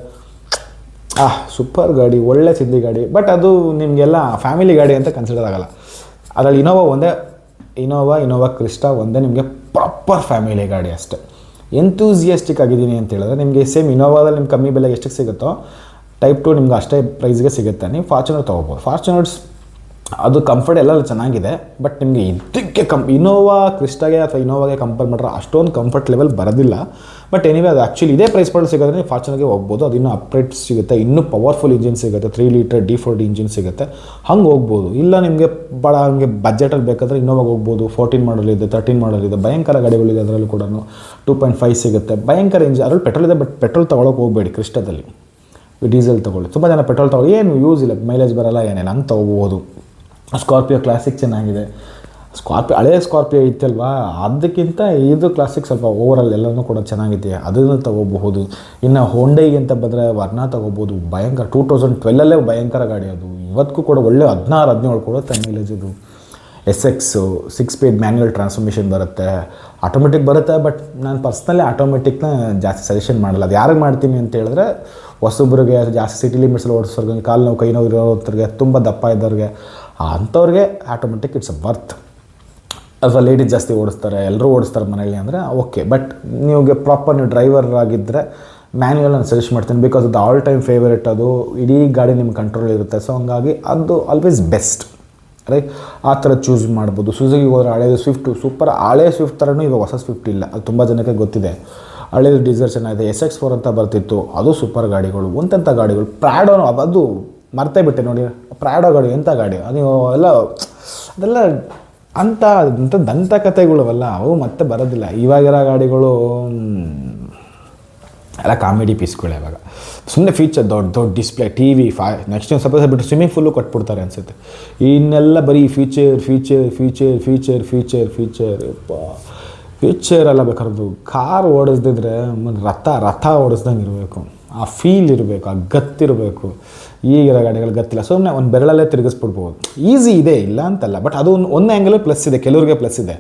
ಸೂಪರ್ ಗಾಡಿ, ಒಳ್ಳೆ ಸಿದ್ಧಿ ಗಾಡಿ. ಬಟ್ ಅದು ನಿಮಗೆಲ್ಲ ಫ್ಯಾಮಿಲಿ ಗಾಡಿ ಅಂತ ಕನ್ಸಿಡರ್ ಆಗೋಲ್ಲ. ಅದರಲ್ಲಿ ಇನೋವಾ ಕ್ರಿಸ್ಟಾ ಒಂದೇ ನಿಮಗೆ ಪ್ರಾಪರ್ ಫ್ಯಾಮಿಲಿ ಗಾಡಿ ಅಷ್ಟೇ. ಎಂತೂಸಿಯಸ್ಟಿಕ್ ಆಗಿದ್ದೀನಿ ಅಂತ ಹೇಳಿದ್ರೆ ನಿಮಗೆ ಸೇಮ್ ಇನೋವಾದಲ್ಲಿ ನಿಮ್ಗೆ ಕಮ್ಮಿ ಬೆಲೆಗೆ ಎಷ್ಟಕ್ಕೆ ಸಿಗುತ್ತೋ ಟೈಪ್ 2 ನಿಮ್ಗೆ ಅಷ್ಟೇ ಪ್ರೈಸ್ಗೆ ಸಿಗುತ್ತೆ. ನೀವು ಫಾರ್ಚುನರ್ ತೊಗೋಬೋದು. ಫಾರ್ಚುನರ್ಸ್ ಅದು ಕಂಫರ್ಟ್ ಎಲ್ಲ ಚೆನ್ನಾಗಿದೆ, ಬಟ್ ನಿಮಗೆ ಇದಕ್ಕೆ ಇನೋವಾ ಕ್ರಿಸ್ಟಾಗೆ ಅಥವಾ ಇನೋವಾಗೆ ಕಂಪೇರ್ ಮಾಡಿದ್ರೆ ಅಷ್ಟೊಂದು ಕಂಫರ್ಟ್ ಲೆವೆಲ್ ಬರೋದಿಲ್ಲ. ಬಟ್ ಎನಿವೆ ಅದು ಆ್ಯಕ್ಚುಲಿ ಇದೇ ಪ್ರೈಸ್ ಪಾಯಿಂಟ್ ಸಿಗೋದ್ರೆ ನೀವು ಫಾರ್ಚುನರ್ಗೆ ಹೋಗ್ಬೋದು. ಅದು ಇನ್ನೂ ಅಪ್ಗ್ರೇಡ್ ಸಿಗುತ್ತೆ, ಇನ್ನೂ ಪವರ್ಫುಲ್ ಇಂಜಿನ್ ಸಿಗುತ್ತೆ, 3 ಲೀಟರ್ D4D ಇಂಜಿನ್ ಸಿಗುತ್ತೆ, ಹಂಗೆ ಹೋಗ್ಬೋದು. ಇಲ್ಲ ನಿಮಗೆ ಭಾಳ ಹಂಗೆ ಬಜೆಟಲ್ಲಿ ಬೇಕಾದರೆ ಇನ್ನೋವಾಗಿ ಹೋಗ್ಬೋದು. 14 ಮಾಡಲ್ ಇದೆ, 13 ಮಾಡಲ್ ಇದೆ, ಭಯಂಕರ ಗಾಡಿಗಳಿದೆ. ಅದರಲ್ಲೂ ಕೂಡ 2.5 ಸಿಗುತ್ತೆ, ಭಯಂಕರ ಇಂಜಿನ್. ಅದರಲ್ಲಿ ಪೆಟ್ರೋಲ್ ಇದೆ, ಬಟ್ ಪೆಟ್ರೋಲ್ ತೊಗೊಳಕ್ಕೆ ಹೋಗಬೇಡಿ. ಕ್ರಿಸ್ಟಾದಲ್ಲಿ ಡೀಸೆಲ್ ತೊಗೊಳ್ಳಿ. ತುಂಬ ಜನ ಪೆಟ್ರೋಲ್ ತೊಗೊಳ್ಳಿ, ಏನು ಯೂಸ್ ಇಲ್ಲ, ಮೈಲೇಜ್ ಬರೋಲ್ಲ, ಏನೇನು ಹಂಗೆ ತೊಗೋಬೋದು. ಸ್ಕಾರ್ಪಿಯೋ ಕ್ಲಾಸಿಕ್ ಚೆನ್ನಾಗಿದೆ. ಹಳೆಯ ಸ್ಕಾರ್ಪಿಯೋ ಇತ್ತಲ್ವಾ, ಅದಕ್ಕಿಂತ ಇದು ಕ್ಲಾಸಿಕ್ ಸ್ವಲ್ಪ ಓವರಾಲ್ ಎಲ್ಲನೂ ಕೂಡ ಚೆನ್ನಾಗಿದೆ, ಅದನ್ನು ತೊಗೋಬಹುದು. ಇನ್ನು ಹೋಂಡೈಗೆ ಅಂತ ಬಂದರೆ ವರ್ನಾ ತೊಗೋಬೋದು. ಭಯಂಕರ 2012 ಭಯಂಕರ ಗಾಡಿ ಅದು. ಇವತ್ತಿಗೂ ಕೂಡ ಒಳ್ಳೆ 16-17 ಕೊಡುತ್ತೆ ಮೈಲೇಜ್. ಇದು SX 6 ಸ್ಪೀಡ್ ಮ್ಯಾನ್ಯುವಲ್ ಟ್ರಾನ್ಸ್ಫಾರ್ಮೇಷನ್ ಬರುತ್ತೆ, ಆಟೋಮೆಟಿಕ್ ಬರುತ್ತೆ. ಬಟ್ ನಾನು ಪರ್ಸ್ನಲಿ ಆಟೋಮೆಟಿಕ್ನ ಜಾಸ್ತಿ ಸಜೆಷನ್ ಮಾಡಲ್ಲ. ಅದು ಯಾರಿಗೆ ಮಾಡ್ತೀನಿ ಅಂತ ಹೇಳಿದ್ರೆ, ಹೊಸಬ್ರಿಗೆ, ಜಾಸ್ತಿ ಸಿಟಿ ಲಿಮಿಟ್ಸಲ್ಲಿ ಓಡಿಸೋರಿಗೆ, ಕಾಲು ನೋವು ಕೈ ನೋವು ಇರೋರಿಗೆ, ತುಂಬ ದಪ್ಪ ಇದ್ದವ್ರಿಗೆ, ಅಂಥವ್ರಿಗೆ ಆಟೋಮೆಟಿಕ್ ಇಟ್ಸ್ ವರ್ತ್. ಅಥವಾ ಲೇಡೀಸ್ ಜಾಸ್ತಿ ಓಡಿಸ್ತಾರೆ, ಎಲ್ಲರೂ ಓಡಿಸ್ತಾರೆ ಮನೆಯಲ್ಲಿ ಅಂದರೆ ಓಕೆ. ಬಟ್ ನೀವು ಪ್ರಾಪರ್ ನೀವು ಡ್ರೈವರ್ ಆಗಿದ್ದರೆ ಮ್ಯಾನ್ಯುವಲ್ ನಾನು ಸಜೆಸ್ಟ್ ಮಾಡ್ತೀನಿ. ಬಿಕಾಸ್ ಅದು ಆಲ್ ಟೈಮ್ ಫೇವರೇಟ್, ಅದು ಇಡೀ ಗಾಡಿ ನಿಮ್ಮ ಕಂಟ್ರೋಲ್ ಇರುತ್ತೆ. ಸೊ ಹಂಗಾಗಿ ಅದು ಆಲ್ವೇಸ್ ಬೆಸ್ಟ್, ರೈಟ್? ಆ ಥರ ಚೂಸ್ ಮಾಡ್ಬೋದು. ಸುಜುಕಿಗೆ ಹೋದರೆ ಹಳೆಯದು ಸ್ವಿಫ್ಟು ಸೂಪರ್, ಹಳೆ ಸ್ವಿಫ್ಟ್ ಥರನೂ ಇವಾಗ ಹೊಸ ಸ್ವಿಫ್ಟ್ ಇಲ್ಲ, ಅದು ತುಂಬ ಜನಕ್ಕೆ ಗೊತ್ತಿದೆ. ಹಳೇದು ಡೀಸರ್ ಚೆನ್ನಾಗಿದೆ. SX4 ಅಂತ ಬರ್ತಿತ್ತು, ಅದು ಸೂಪರ್ ಗಾಡಿಗಳು. ಒಂತೆಂಥ ಗಾಡಿಗಳು, ಪ್ರಾಡೋ, ಅದು ಮರ್ತೇ ಬಿಟ್ಟೆ ನೋಡಿ. ಪ್ರಾಡೋ ಗಾಡಿ ಎಂಥ ಗಾಡಿ ಅದು, ಅದೆಲ್ಲ ಅಂಥ ದಂತಕಥೆಗಳು ಅವೆಲ್ಲ, ಅವು ಮತ್ತೆ ಬರೋದಿಲ್ಲ. ಇವಾಗಿರೋ ಗಾಡಿಗಳು ಎಲ್ಲ ಕಾಮಿಡಿ ಪೀಸ್ಗಳು. ಇವಾಗ ಸುಮ್ಮನೆ ಫೀಚರ್ ದೊಡ್ಡ ಡಿಸ್ಪ್ಲೇ, TV, ನೆಕ್ಸ್ಟ್ ಒಂದು ಸಪೋಸ್ ಬಿಟ್ಟು ಸ್ವಿಮ್ಮಿಂಗ್ ಫೂಲು ಕೊಟ್ಬಿಡ್ತಾರೆ ಅನಿಸುತ್ತೆ. ಇನ್ನೆಲ್ಲ ಬರೀ ಫ್ಯೂಚರ್ ಎಲ್ಲ ಬೇಕಾರದು. ಕಾರ್ ಓಡಿಸ್ದಿದ್ರೆ ರಥ ಓಡಿಸ್ದಂಗೆ ಇರಬೇಕು, ಆ ಫೀಲ್ ಇರಬೇಕು, ಆ ಗತ್ತಿರಬೇಕು. ಈಗಿರೋ ಗಾಡಿಗಳು ಗತ್ತಿಲ್ಲ, ಸುಮ್ಮನೆ ಒಂದು ಬೆರಳಲ್ಲೇ ತಿರುಗಿಸ್ಬಿಡ್ಬೋದು. ಈಸಿ ಇದೆ, ಇಲ್ಲ ಅಂತಲ್ಲ, ಬಟ್ ಅದು ಒಂದು ಆ್ಯಂಗಲಲ್ಲಿ ಪ್ಲಸ್ ಇದೆ, ಕೆಲವ್ರಿಗೆ ಪ್ಲಸ್ ಇದೆ.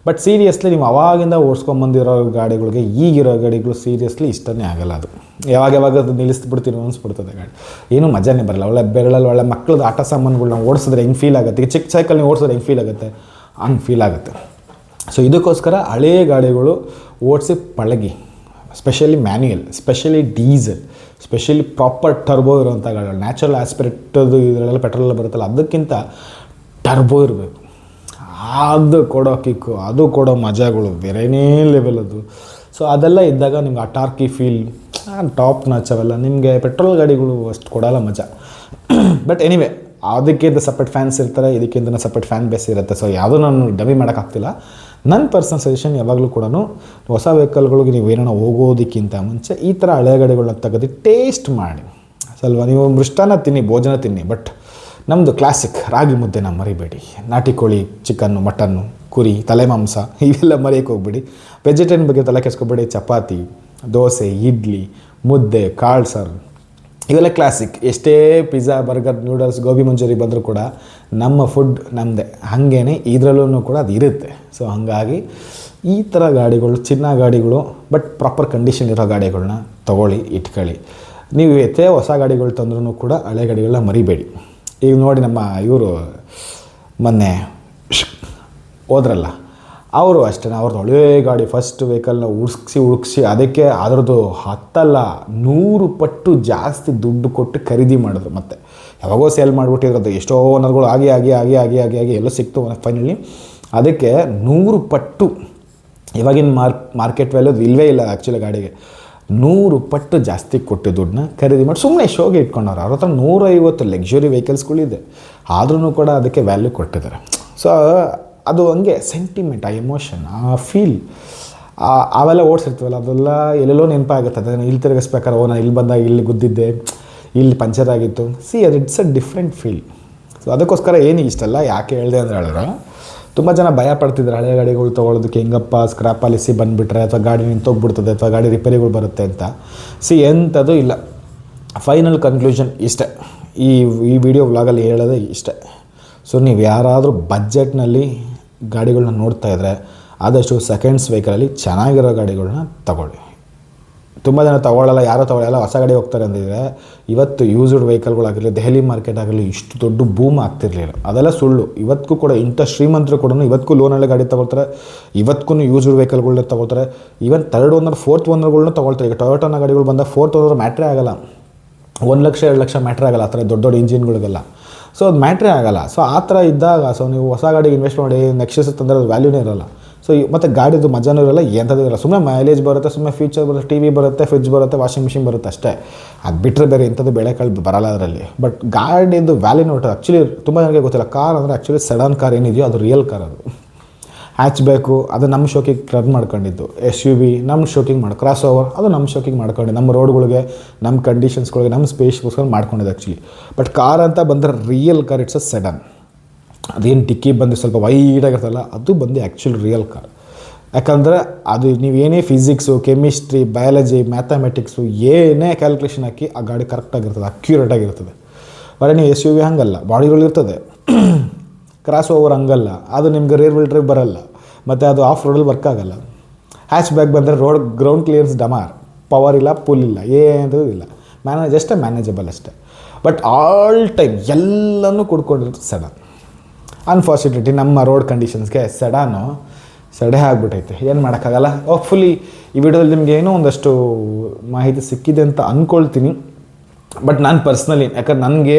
ಬಟ್ ಸೀರಿಯಸ್ಲಿ ನೀವು ಅವಾಗಿಂದ ಓಡಿಸ್ಕೊಂಬಂದಿರೋ ಗಾಡಿಗಳಿಗೆ ಈಗಿರೋ ಗಾಡಿಗಳು ಸೀರಿಯಸ್ಲಿ ಇಷ್ಟನೇ ಆಗಲ್ಲ. ಅದು ಯಾವಾಗ ಅದು ನಿಲ್ಲಿಸ್ಬಿಡ್ತೀನೋ ಅನಿಸ್ಬಿಡ್ತದೆ ಗಾಡಿ, ಏನೂ ಮಜಾನೇ ಬರಲ್ಲ. ಒಳ್ಳೆ ಬೆರಳಲ್ಲಿ ಒಳ್ಳೆ ಮಕ್ಕಳದ್ದು ಆಟ ಸಾಮಾನುಗಳನ್ನ ಓಡಿಸಿದ್ರೆ ಹೆಂಗೆ ಫೀಲ್ ಆಗುತ್ತೆ, ಈಗ ಚಿಕ್ಕ ಸೈಕಲ್ ನೀವು ಓಡಿಸಿದ್ರೆ ಹೆಂಗೆ ಫೀಲ್ ಆಗುತ್ತೆ, ಹಂಗೆ ಫೀಲ್ ಆಗುತ್ತೆ. ಸೊ ಇದಕ್ಕೋಸ್ಕರ ಹಳೇ ಗಾಡಿಗಳು ಓಡಿಸಿ ಪಳಗಿ, specially manual, specially diesel, specially proper turbo ಇರೋವಂಥ ಗಾಡಿಗಳು. ನ್ಯಾಚುರಲ್ ಆಸ್ಪಿರೇಟದು ಇದರಲ್ಲೆಲ್ಲ ಪೆಟ್ರೋಲ್ ಬರುತ್ತಲ್ಲ, ಅದಕ್ಕಿಂತ ಟರ್ಬೋ ಇರಬೇಕು. ಅದು ಕೊಡೋ ಕಿಕ್ಕು, ಅದು ಕೊಡೋ ಮಜಾಗಳು ಬೇರೆನೇ ಲೆವೆಲ್ ಅದು. ಸೊ ಅದೆಲ್ಲ ಇದ್ದಾಗ ನಿಮ್ಗೆ ಆ ಟಾರ್ಕಿ ಫೀಲ್, ಟಾಪ್ ನಾಚ್ ಅವೆಲ್ಲ ನಿಮಗೆ ಪೆಟ್ರೋಲ್ ಗಾಡಿಗಳು ಅಷ್ಟು ಕೊಡೋಲ್ಲ ಮಜಾ. ಬಟ್ ಎನಿವೆ, ಅದಕ್ಕಿಂತ ಸಪ್ರೇಟ್ ಫ್ಯಾನ್ಸ್ ಇರ್ತಾರೆ, ಇದಕ್ಕಿಂತ ಸಪ್ರೇಟ್ ಫ್ಯಾನ್ ಬೇಸ್ ಇರುತ್ತೆ. ಸೊ ಯಾವುದೂ ನಾನು ಡಮ್ಮಿ ಮಾಡೋಕ್ಕಾಗ್ತಿಲ್ಲ. ನನ್ನ ಪರ್ಸನಲ್ ಸಜೆಷನ್ ಯಾವಾಗಲೂ ಕೂಡ ಹೊಸ ವೆಹಿಕಲ್ಗಳಿಗೆ ನೀವು ಏನೋ ಹೋಗೋದಕ್ಕಿಂತ ಮುಂಚೆ ಈ ಥರ ಹಳೆ ಗಾಡಿಗಳನ್ನ ತೆಗೆದು ಟೇಸ್ಟ್ ಮಾಡಿ. ಸ್ವಲ್ಪ ನೀವು ಮೃಷ್ಟಾನ್ನ ತಿನ್ನಿ, ಭೋಜನ ತಿನ್ನಿ, ಬಟ್ ನಮ್ಮದು ಕ್ಲಾಸಿಕ್ ರಾಗಿ ಮುದ್ದೆನ ಮರಿಬೇಡಿ. ನಾಟಿ ಕೋಳಿ, ಚಿಕನ್ನು, ಮಟನ್ನು, ಕುರಿ, ತಲೆ ಮಾಂಸ ಇವೆಲ್ಲ ಮರೆಯೋಕ್ಕೆ ಹೋಗ್ಬೇಡಿ. ವೆಜಿಟೇರಿಯನ್ ಬಗ್ಗೆ ತಲೆ ಕೆಸ್ಕೊಬೇಡಿ. ಚಪಾತಿ, ದೋಸೆ, ಇಡ್ಲಿ, ಮುದ್ದೆ, ಕಾಳು ಸಾರು ಇವೆಲ್ಲ ಕ್ಲಾಸಿಕ್. ಎಷ್ಟೇ pizza, burger, noodles, gobi manchuri ಬಂದರೂ ಕೂಡ ನಮ್ಮ ಫುಡ್ ನಮ್ಮದೇ. ಹಾಗೇನೆ ಇದರಲ್ಲೂ ಕೂಡ ಅದು ಇರುತ್ತೆ. ಸೊ ಹಾಗಾಗಿ ಈ ಥರ ಗಾಡಿಗಳು, ಚಿನ್ನ ಗಾಡಿಗಳು, ಬಟ್ ಪ್ರಾಪರ್ ಕಂಡೀಷನ್ ಇರೋ ಗಾಡಿಗಳನ್ನ ತೊಗೊಳ್ಳಿ, ಇಟ್ಕೊಳ್ಳಿ. ನೀವು ಹೊಸ ಗಾಡಿಗಳು ತಂದ್ರೂ ಕೂಡ ಹಳೆ ಗಾಡಿಗಳನ್ನ ಮರಿಬೇಡಿ. ಈಗ ನೋಡಿ, ನಮ್ಮ ಇವರು ಮೊನ್ನೆ ಹೋದ್ರಲ್ಲ, ಅವರು ಅಷ್ಟೇ, ಅವ್ರದ್ದು ಹಳೇ ಗಾಡಿ ಫಸ್ಟ್ ವೆಹಿಕಲ್ನ ಉಡ್ಸಿ ಅದಕ್ಕೆ ಅದರದ್ದು 10 ಅಲ್ಲ 100 ಪಟ್ಟು ಜಾಸ್ತಿ ದುಡ್ಡು ಕೊಟ್ಟು ಖರೀದಿ ಮಾಡಿದ್ರು. ಮತ್ತು ಯಾವಾಗೋ ಸೇಲ್ ಮಾಡಿಬಿಟ್ಟಿದ್ರು. ಅದು ಎಷ್ಟೋ ಓನರ್ಗಳು ಆಗಿ ಎಲ್ಲೋ ಸಿಕ್ತು ಫೈನಲಿ. ಅದಕ್ಕೆ 100 ಪಟ್ಟು, ಇವಾಗಿನ ಮಾರ್ಕೆಟ್ ವ್ಯಾಲ್ಯೂ ಇಲ್ಲವೇ ಇಲ್ಲ ಆ್ಯಕ್ಚುಲಿ ಗಾಡಿಗೆ. 100 ಪಟ್ಟು ಜಾಸ್ತಿ ಕೊಟ್ಟು ದುಡ್ಡನ್ನ ಖರೀದಿ ಮಾಡಿ ಸುಮ್ಮನೆ ಶೋಗೆ ಇಟ್ಕೊಂಡವ್ರು. ಅವ್ರ ಹತ್ರ 150 ಲಕ್ಸುರಿ ವೆಹಿಕಲ್ಸ್ಗಳಿದೆ, ಆದ್ರೂ ಕೂಡ ಅದಕ್ಕೆ ವ್ಯಾಲ್ಯೂ ಕೊಟ್ಟಿದ್ದಾರೆ. ಸೊ ಅದು ಹಂಗೆ ಸೆಂಟಿಮೆಂಟ್, ಆ ಎಮೋಷನ್, ಆ ಫೀಲ್, ಅವೆಲ್ಲ ಓಡಿಸಿರ್ತೀವಲ್ಲ, ಅದೆಲ್ಲ ಎಲ್ಲೆಲ್ಲೋ ನೆನಪಾಗುತ್ತೆ. ಅದನ್ನು ಇಲ್ಲಿ ತಿರುಗಿಸ್ಬೇಕಾದ್ರೆ, ನಾನು ಇಲ್ಲಿ ಬಂದಾಗ ಇಲ್ಲಿ ಗುದ್ದಿದ್ದೆ, ಇಲ್ಲಿ ಪಂಚರ್ ಆಗಿತ್ತು. ಅದು it's a different feel. So ಅದಕ್ಕೋಸ್ಕರ ಏನು ಇಷ್ಟಲ್ಲ ಯಾಕೆ ಹೇಳಿದೆ ಅಂದರೆ ಹೇಳಿದ್ರೆ, ತುಂಬ ಜನ ಭಯ ಪಡ್ತಿದ್ರು ಹಳೆಯ ಗಾಡಿಗಳು ತೊಗೊಳೋದಕ್ಕೆ. ಹೆಂಗಪ್ಪ ಸ್ಕ್ರಾಪ್ ಪಾಲಿಸಿ ಬಂದುಬಿಟ್ರೆ, ಅಥವಾ ಗಾಡಿ ನಿಂತೋಗ್ಬಿಡ್ತದೆ, ಅಥವಾ ಗಾಡಿ ರಿಪೇರಿಗಳು ಬರುತ್ತೆ ಅಂತ. ಎಂಥದ್ದು ಇಲ್ಲ. ಫೈನಲ್ ಕನ್ಕ್ಲೂಷನ್ ಇಷ್ಟೇ, ಈ ವಿಡಿಯೋ ವ್ಲಾಗಲ್ಲಿ ಹೇಳೋದೇ ಇಷ್ಟೇ. ಸೊ ನೀವು ಯಾರಾದರೂ ಬಜೆಟ್ನಲ್ಲಿ ಗಾಡಿಗಳನ್ನ ನೋಡ್ತಾ ಇದ್ದರೆ ಆದಷ್ಟು ಸೆಕೆಂಡ್ಸ್ ವೆಹಿಕಲಲ್ಲಿ ಚೆನ್ನಾಗಿರೋ ಗಾಡಿಗಳನ್ನ ತಗೊಳ್ಳಿ. ತುಂಬ ಜನ ತೊಗೊಳ್ಳಲ್ಲ, ಯಾರೋ ತೊಗೊಳ್ಳಲ್ಲ, ಹೊಸ ಗಾಡಿ ಹೋಗ್ತಾರೆ ಅಂದಿದ್ರೆ ಇವತ್ತು ಯೂಸ್ಡ್ ವೆಹಿಕಲ್ಗಳಾಗಿರಲಿ, ದೆಹಲಿ ಮಾರ್ಕೆಟ್ ಆಗಿರಲಿ ಇಷ್ಟು ದೊಡ್ಡ ಬೂಮ್ ಆಗ್ತಿರಲಿಲ್ಲ. ಅದೆಲ್ಲ ಸುಳ್ಳು. ಇವತ್ತಿಗೂ ಕೂಡ ಇಂಥ ಶ್ರೀಮಂತರು ಕೂಡ ಇವತ್ತಿಗೂ ಲೋನಲ್ಲಿ ಗಾಡಿ ತೊಗೊಳ್ತಾರೆ, ಇವತ್ತಿಗೂ ಯೂಸ್ಡ್ ವೆಹಿಕಲ್ಗಳನ್ನ ತೊಗೊಳ್ತಾರೆ. ಈವನ್ 3rd ಓನರ್ 4th ಓನರ್ಗಳನ್ನ ತೊಗೊಳ್ತಾರೆ. ಈಗ ಟೊಯೋಟೋನ ಗಾಡಿಗಳು ಬಂದಾಗ 4th ಓನರ್ ಮ್ಯಾಟ್ರೇ ಆಗಲ್ಲ, 1 ಲಕ್ಷ 2 ಲಕ್ಷ ಮ್ಯಾಟ್ರೇ ಆಗಲ್ಲ. ಆ ಥರ ದೊಡ್ಡ ಇಂಜಿನ್ಗಳಿಗೆಲ್ಲ ಸೊ ಅದು ಮ್ಯಾಟ್ರೇ ಆಗಲ್ಲ. ಸೊ ಆ ಥರ ಇದ್ದಾಗ ಸೊ ನೀವು ಹೊಸ ಗಾಡಿಗೆ ಇನ್ವೆಸ್ಟ್ ಮಾಡಿ ನೆಕ್ಸ್ಟ್ ತಂದರೆ ಅದು ವ್ಯಾಲ್ಯೂನೇ ಇರೋಲ್ಲ. ಸೊ ಮತ್ತು ಗಾಡಿದು ಮಜಾನೂ ಇರೋಲ್ಲ, ಎಂಥದ್ದು ಇರೋಲ್ಲ. ಸುಮ್ಮನೆ ಮೈಲೇಜ್ ಬರುತ್ತೆ, ಸುಮ್ಮನೆ ಫ್ಯೂಚರ್ ಬರುತ್ತೆ, TV ಬರುತ್ತೆ, ಫ್ರಿಜ್ ಬರುತ್ತೆ, ವಾಷಿಂಗ್ ಮಿಷಿನ್ ಬರುತ್ತೆ ಅಷ್ಟೇ. ಅದು ಬಿಟ್ಟರೆ ಬೇರೆ ಎಂಥದ್ದು ಬೆಳೆಗಳು ಬರಲ್ಲ ಅದರಲ್ಲಿ. ಬಟ್ ಗಾಡಿದು ವ್ಯಾಲ್ಯೂ ನೋಟು ಆ್ಯಕ್ಚುಲಿ ತುಂಬ ಜನಕ್ಕೆ ಗೊತ್ತಿಲ್ಲ. ಕಾರ್ ಅಂದರೆ ಆ್ಯಕ್ಚುಲಿ ಸಡನ್ ಕಾರ್ ಏನಿದೆಯೋ ಅದು ರಿಯಲ್ ಕಾರ್. ಅದು ಹ್ಯಾಚ್ ಬೇಕು, ಅದು ನಮ್ಮ ಶೋಕಿಗೆ ರನ್ ಮಾಡ್ಕೊಂಡಿದ್ದು. SUV ನಮ್ಮ ಶೋಕಿಗೆ ಕ್ರಾಸ್ ಓವರ್ ಅದು ನಮ್ಮ ಶೋಕಿಗೆ ಮಾಡ್ಕೊಂಡು, ನಮ್ಮ ರೋಡ್ಗಳಿಗೆ, ನಮ್ಮ ಕಂಡೀಷನ್ಸ್ಗಳಿಗೆ, ನಮ್ಮ ಸ್ಪೇಸ್ಗೋಸ್ಕರ ಮಾಡ್ಕೊಂಡಿದ್ದು ಆ್ಯಕ್ಚುಲಿ. ಬಟ್ ಕಾರ್ ಅಂತ ಬಂದರೆ real car, it's a sedan. ಅದೇನು ಡಿಕ್ಕಿ ಬಂದು ಸ್ವಲ್ಪ ವೈಡಾಗಿರ್ತಲ್ಲ, ಅದು ಬಂದು ಆ್ಯಕ್ಚುಲಿ ರಿಯಲ್ ಕಾರ್. ಯಾಕಂದರೆ ಅದು ನೀವೇನೇ ಫಿಸಿಕ್ಸು, ಕೆಮಿಸ್ಟ್ರಿ, ಬಯಾಲಜಿ, ಮ್ಯಾಥಮೆಟಿಕ್ಸು ಏನೇ ಕ್ಯಾಲ್ಕುಲೇಷನ್ ಹಾಕಿ ಆ ಗಾಡಿ ಕರೆಕ್ಟಾಗಿರ್ತದೆ, ಅಕ್ಯುರೇಟಾಗಿರ್ತದೆ. ಬರೀ ನೀವು SUV ಹಂಗಲ್ಲ, ಬಾಡಿಗಳು ಇರ್ತದೆ. ಕ್ರಾಸ್ ಓವರ್ ಹಂಗಲ್ಲ, ಅದು ನಿಮ್ಗೆ ರೇರ್ ವೀಲ್ ಡ್ರೈವ್ ಬರೋಲ್ಲ, ಮತ್ತು ಅದು ಆಫ್ ರೋಡಲ್ಲಿ ವರ್ಕ್ ಆಗೋಲ್ಲ. ಹ್ಯಾಚ್ ಬ್ಯಾಗ್ ಬಂದರೆ ಗ್ರೌಂಡ್ ಕ್ಲಿಯರ್ಸ್ ಡಮಾರ್, ಪವರ್ ಇಲ್ಲ, ಪುಲ್ ಇಲ್ಲ, ಏನೂ ಇಲ್ಲ, ಅಷ್ಟೇ ಮ್ಯಾನೇಜಬಲ್ ಅಷ್ಟೇ. ಬಟ್ ಆಲ್ ಟೈಮ್ ಎಲ್ಲನೂ ಕುಡ್ಕೊಂಡಿರುತ್ತೆ ಸಡನ್. ಅನ್ಫಾರ್ಚುನೇಟ್ಲಿ ನಮ್ಮ ರೋಡ್ ಕಂಡೀಷನ್ಸ್ಗೆ ಸಡೆ ಆಗಿಬಿಟ್ಟೈತೆ, ಏನು ಮಾಡೋಕ್ಕಾಗಲ್ಲ. ಹೋಪ್ಫುಲಿ ಈ ವಿಡಿಯೋದಲ್ಲಿ ನಿಮ್ಗೆ ಏನೋ ಒಂದಷ್ಟು ಮಾಹಿತಿ ಸಿಕ್ಕಿದೆ ಅಂತ ಅಂದ್ಕೊಳ್ತೀನಿ. ಬಟ್ ನಾನು ಪರ್ಸ್ನಲಿ, ಯಾಕಂದ್ರೆ ನನಗೆ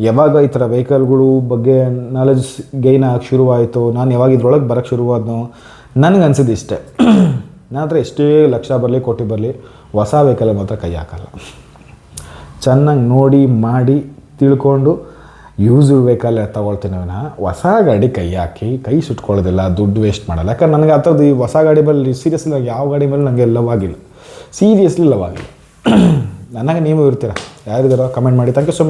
ಯಾವಾಗ ಈ ಥರ ವೆಹಿಕಲ್ಗಳು ಬಗ್ಗೆ ನಾಲೆಜ್ ಗೈನ್ ಆಗಿ ಶುರುವಾಯಿತು, ನಾನು ಯಾವಾಗ ಇದ್ರೊಳಗೆ ಬರೋಕ್ಕೆ ಶುರುವಾದ್ನೋ, ನನಗೆ ಅನಿಸಿದ್ದು ಇಷ್ಟೇ. ನನ್ನ ಹತ್ರ ಎಷ್ಟೇ ಲಕ್ಷ ಬರಲಿ ಕೋಟಿ ಬರಲಿ ಹೊಸ ವೆಹಿಕಲ್ ಮಾತ್ರ ಕೈ ಹಾಕಲ್ಲ. ಚೆನ್ನಾಗಿ ನೋಡಿ ಮಾಡಿ ತಿಳ್ಕೊಂಡು ಯೂಸ್ ವೆಹಿಕಲ್ ತೊಗೊಳ್ತೀನಿ ವಿನಃ ಹೊಸ ಗಾಡಿ ಕೈ ಹಾಕಿ ಕೈ ಸುಟ್ಕೊಳ್ಳೋದಿಲ್ಲ, ದುಡ್ಡು ವೇಸ್ಟ್ ಮಾಡಲ್ಲ. ಯಾಕಂದ್ರೆ ನನಗೆ ಆ ಥರದ್ದು ಈ ಹೊಸ ಗಾಡಿ ಮೇಲೆ ಸೀರಿಯಸ್ಲಿ ಯಾವ ಗಾಡಿ ಮೇಲೆ ನನಗೆ ಲವ್ ಆಗಿಲ್ಲ, ಸೀರಿಯಸ್ಲಿ ಲವ್ ಆಗಿಲ್ಲ. ನನಗೆ ನೀವು ಇರ್ತೀರ, ಯಾರಿದ್ದಾರೋ ಕಮೆಂಟ್ ಮಾಡಿ. Thank you so much.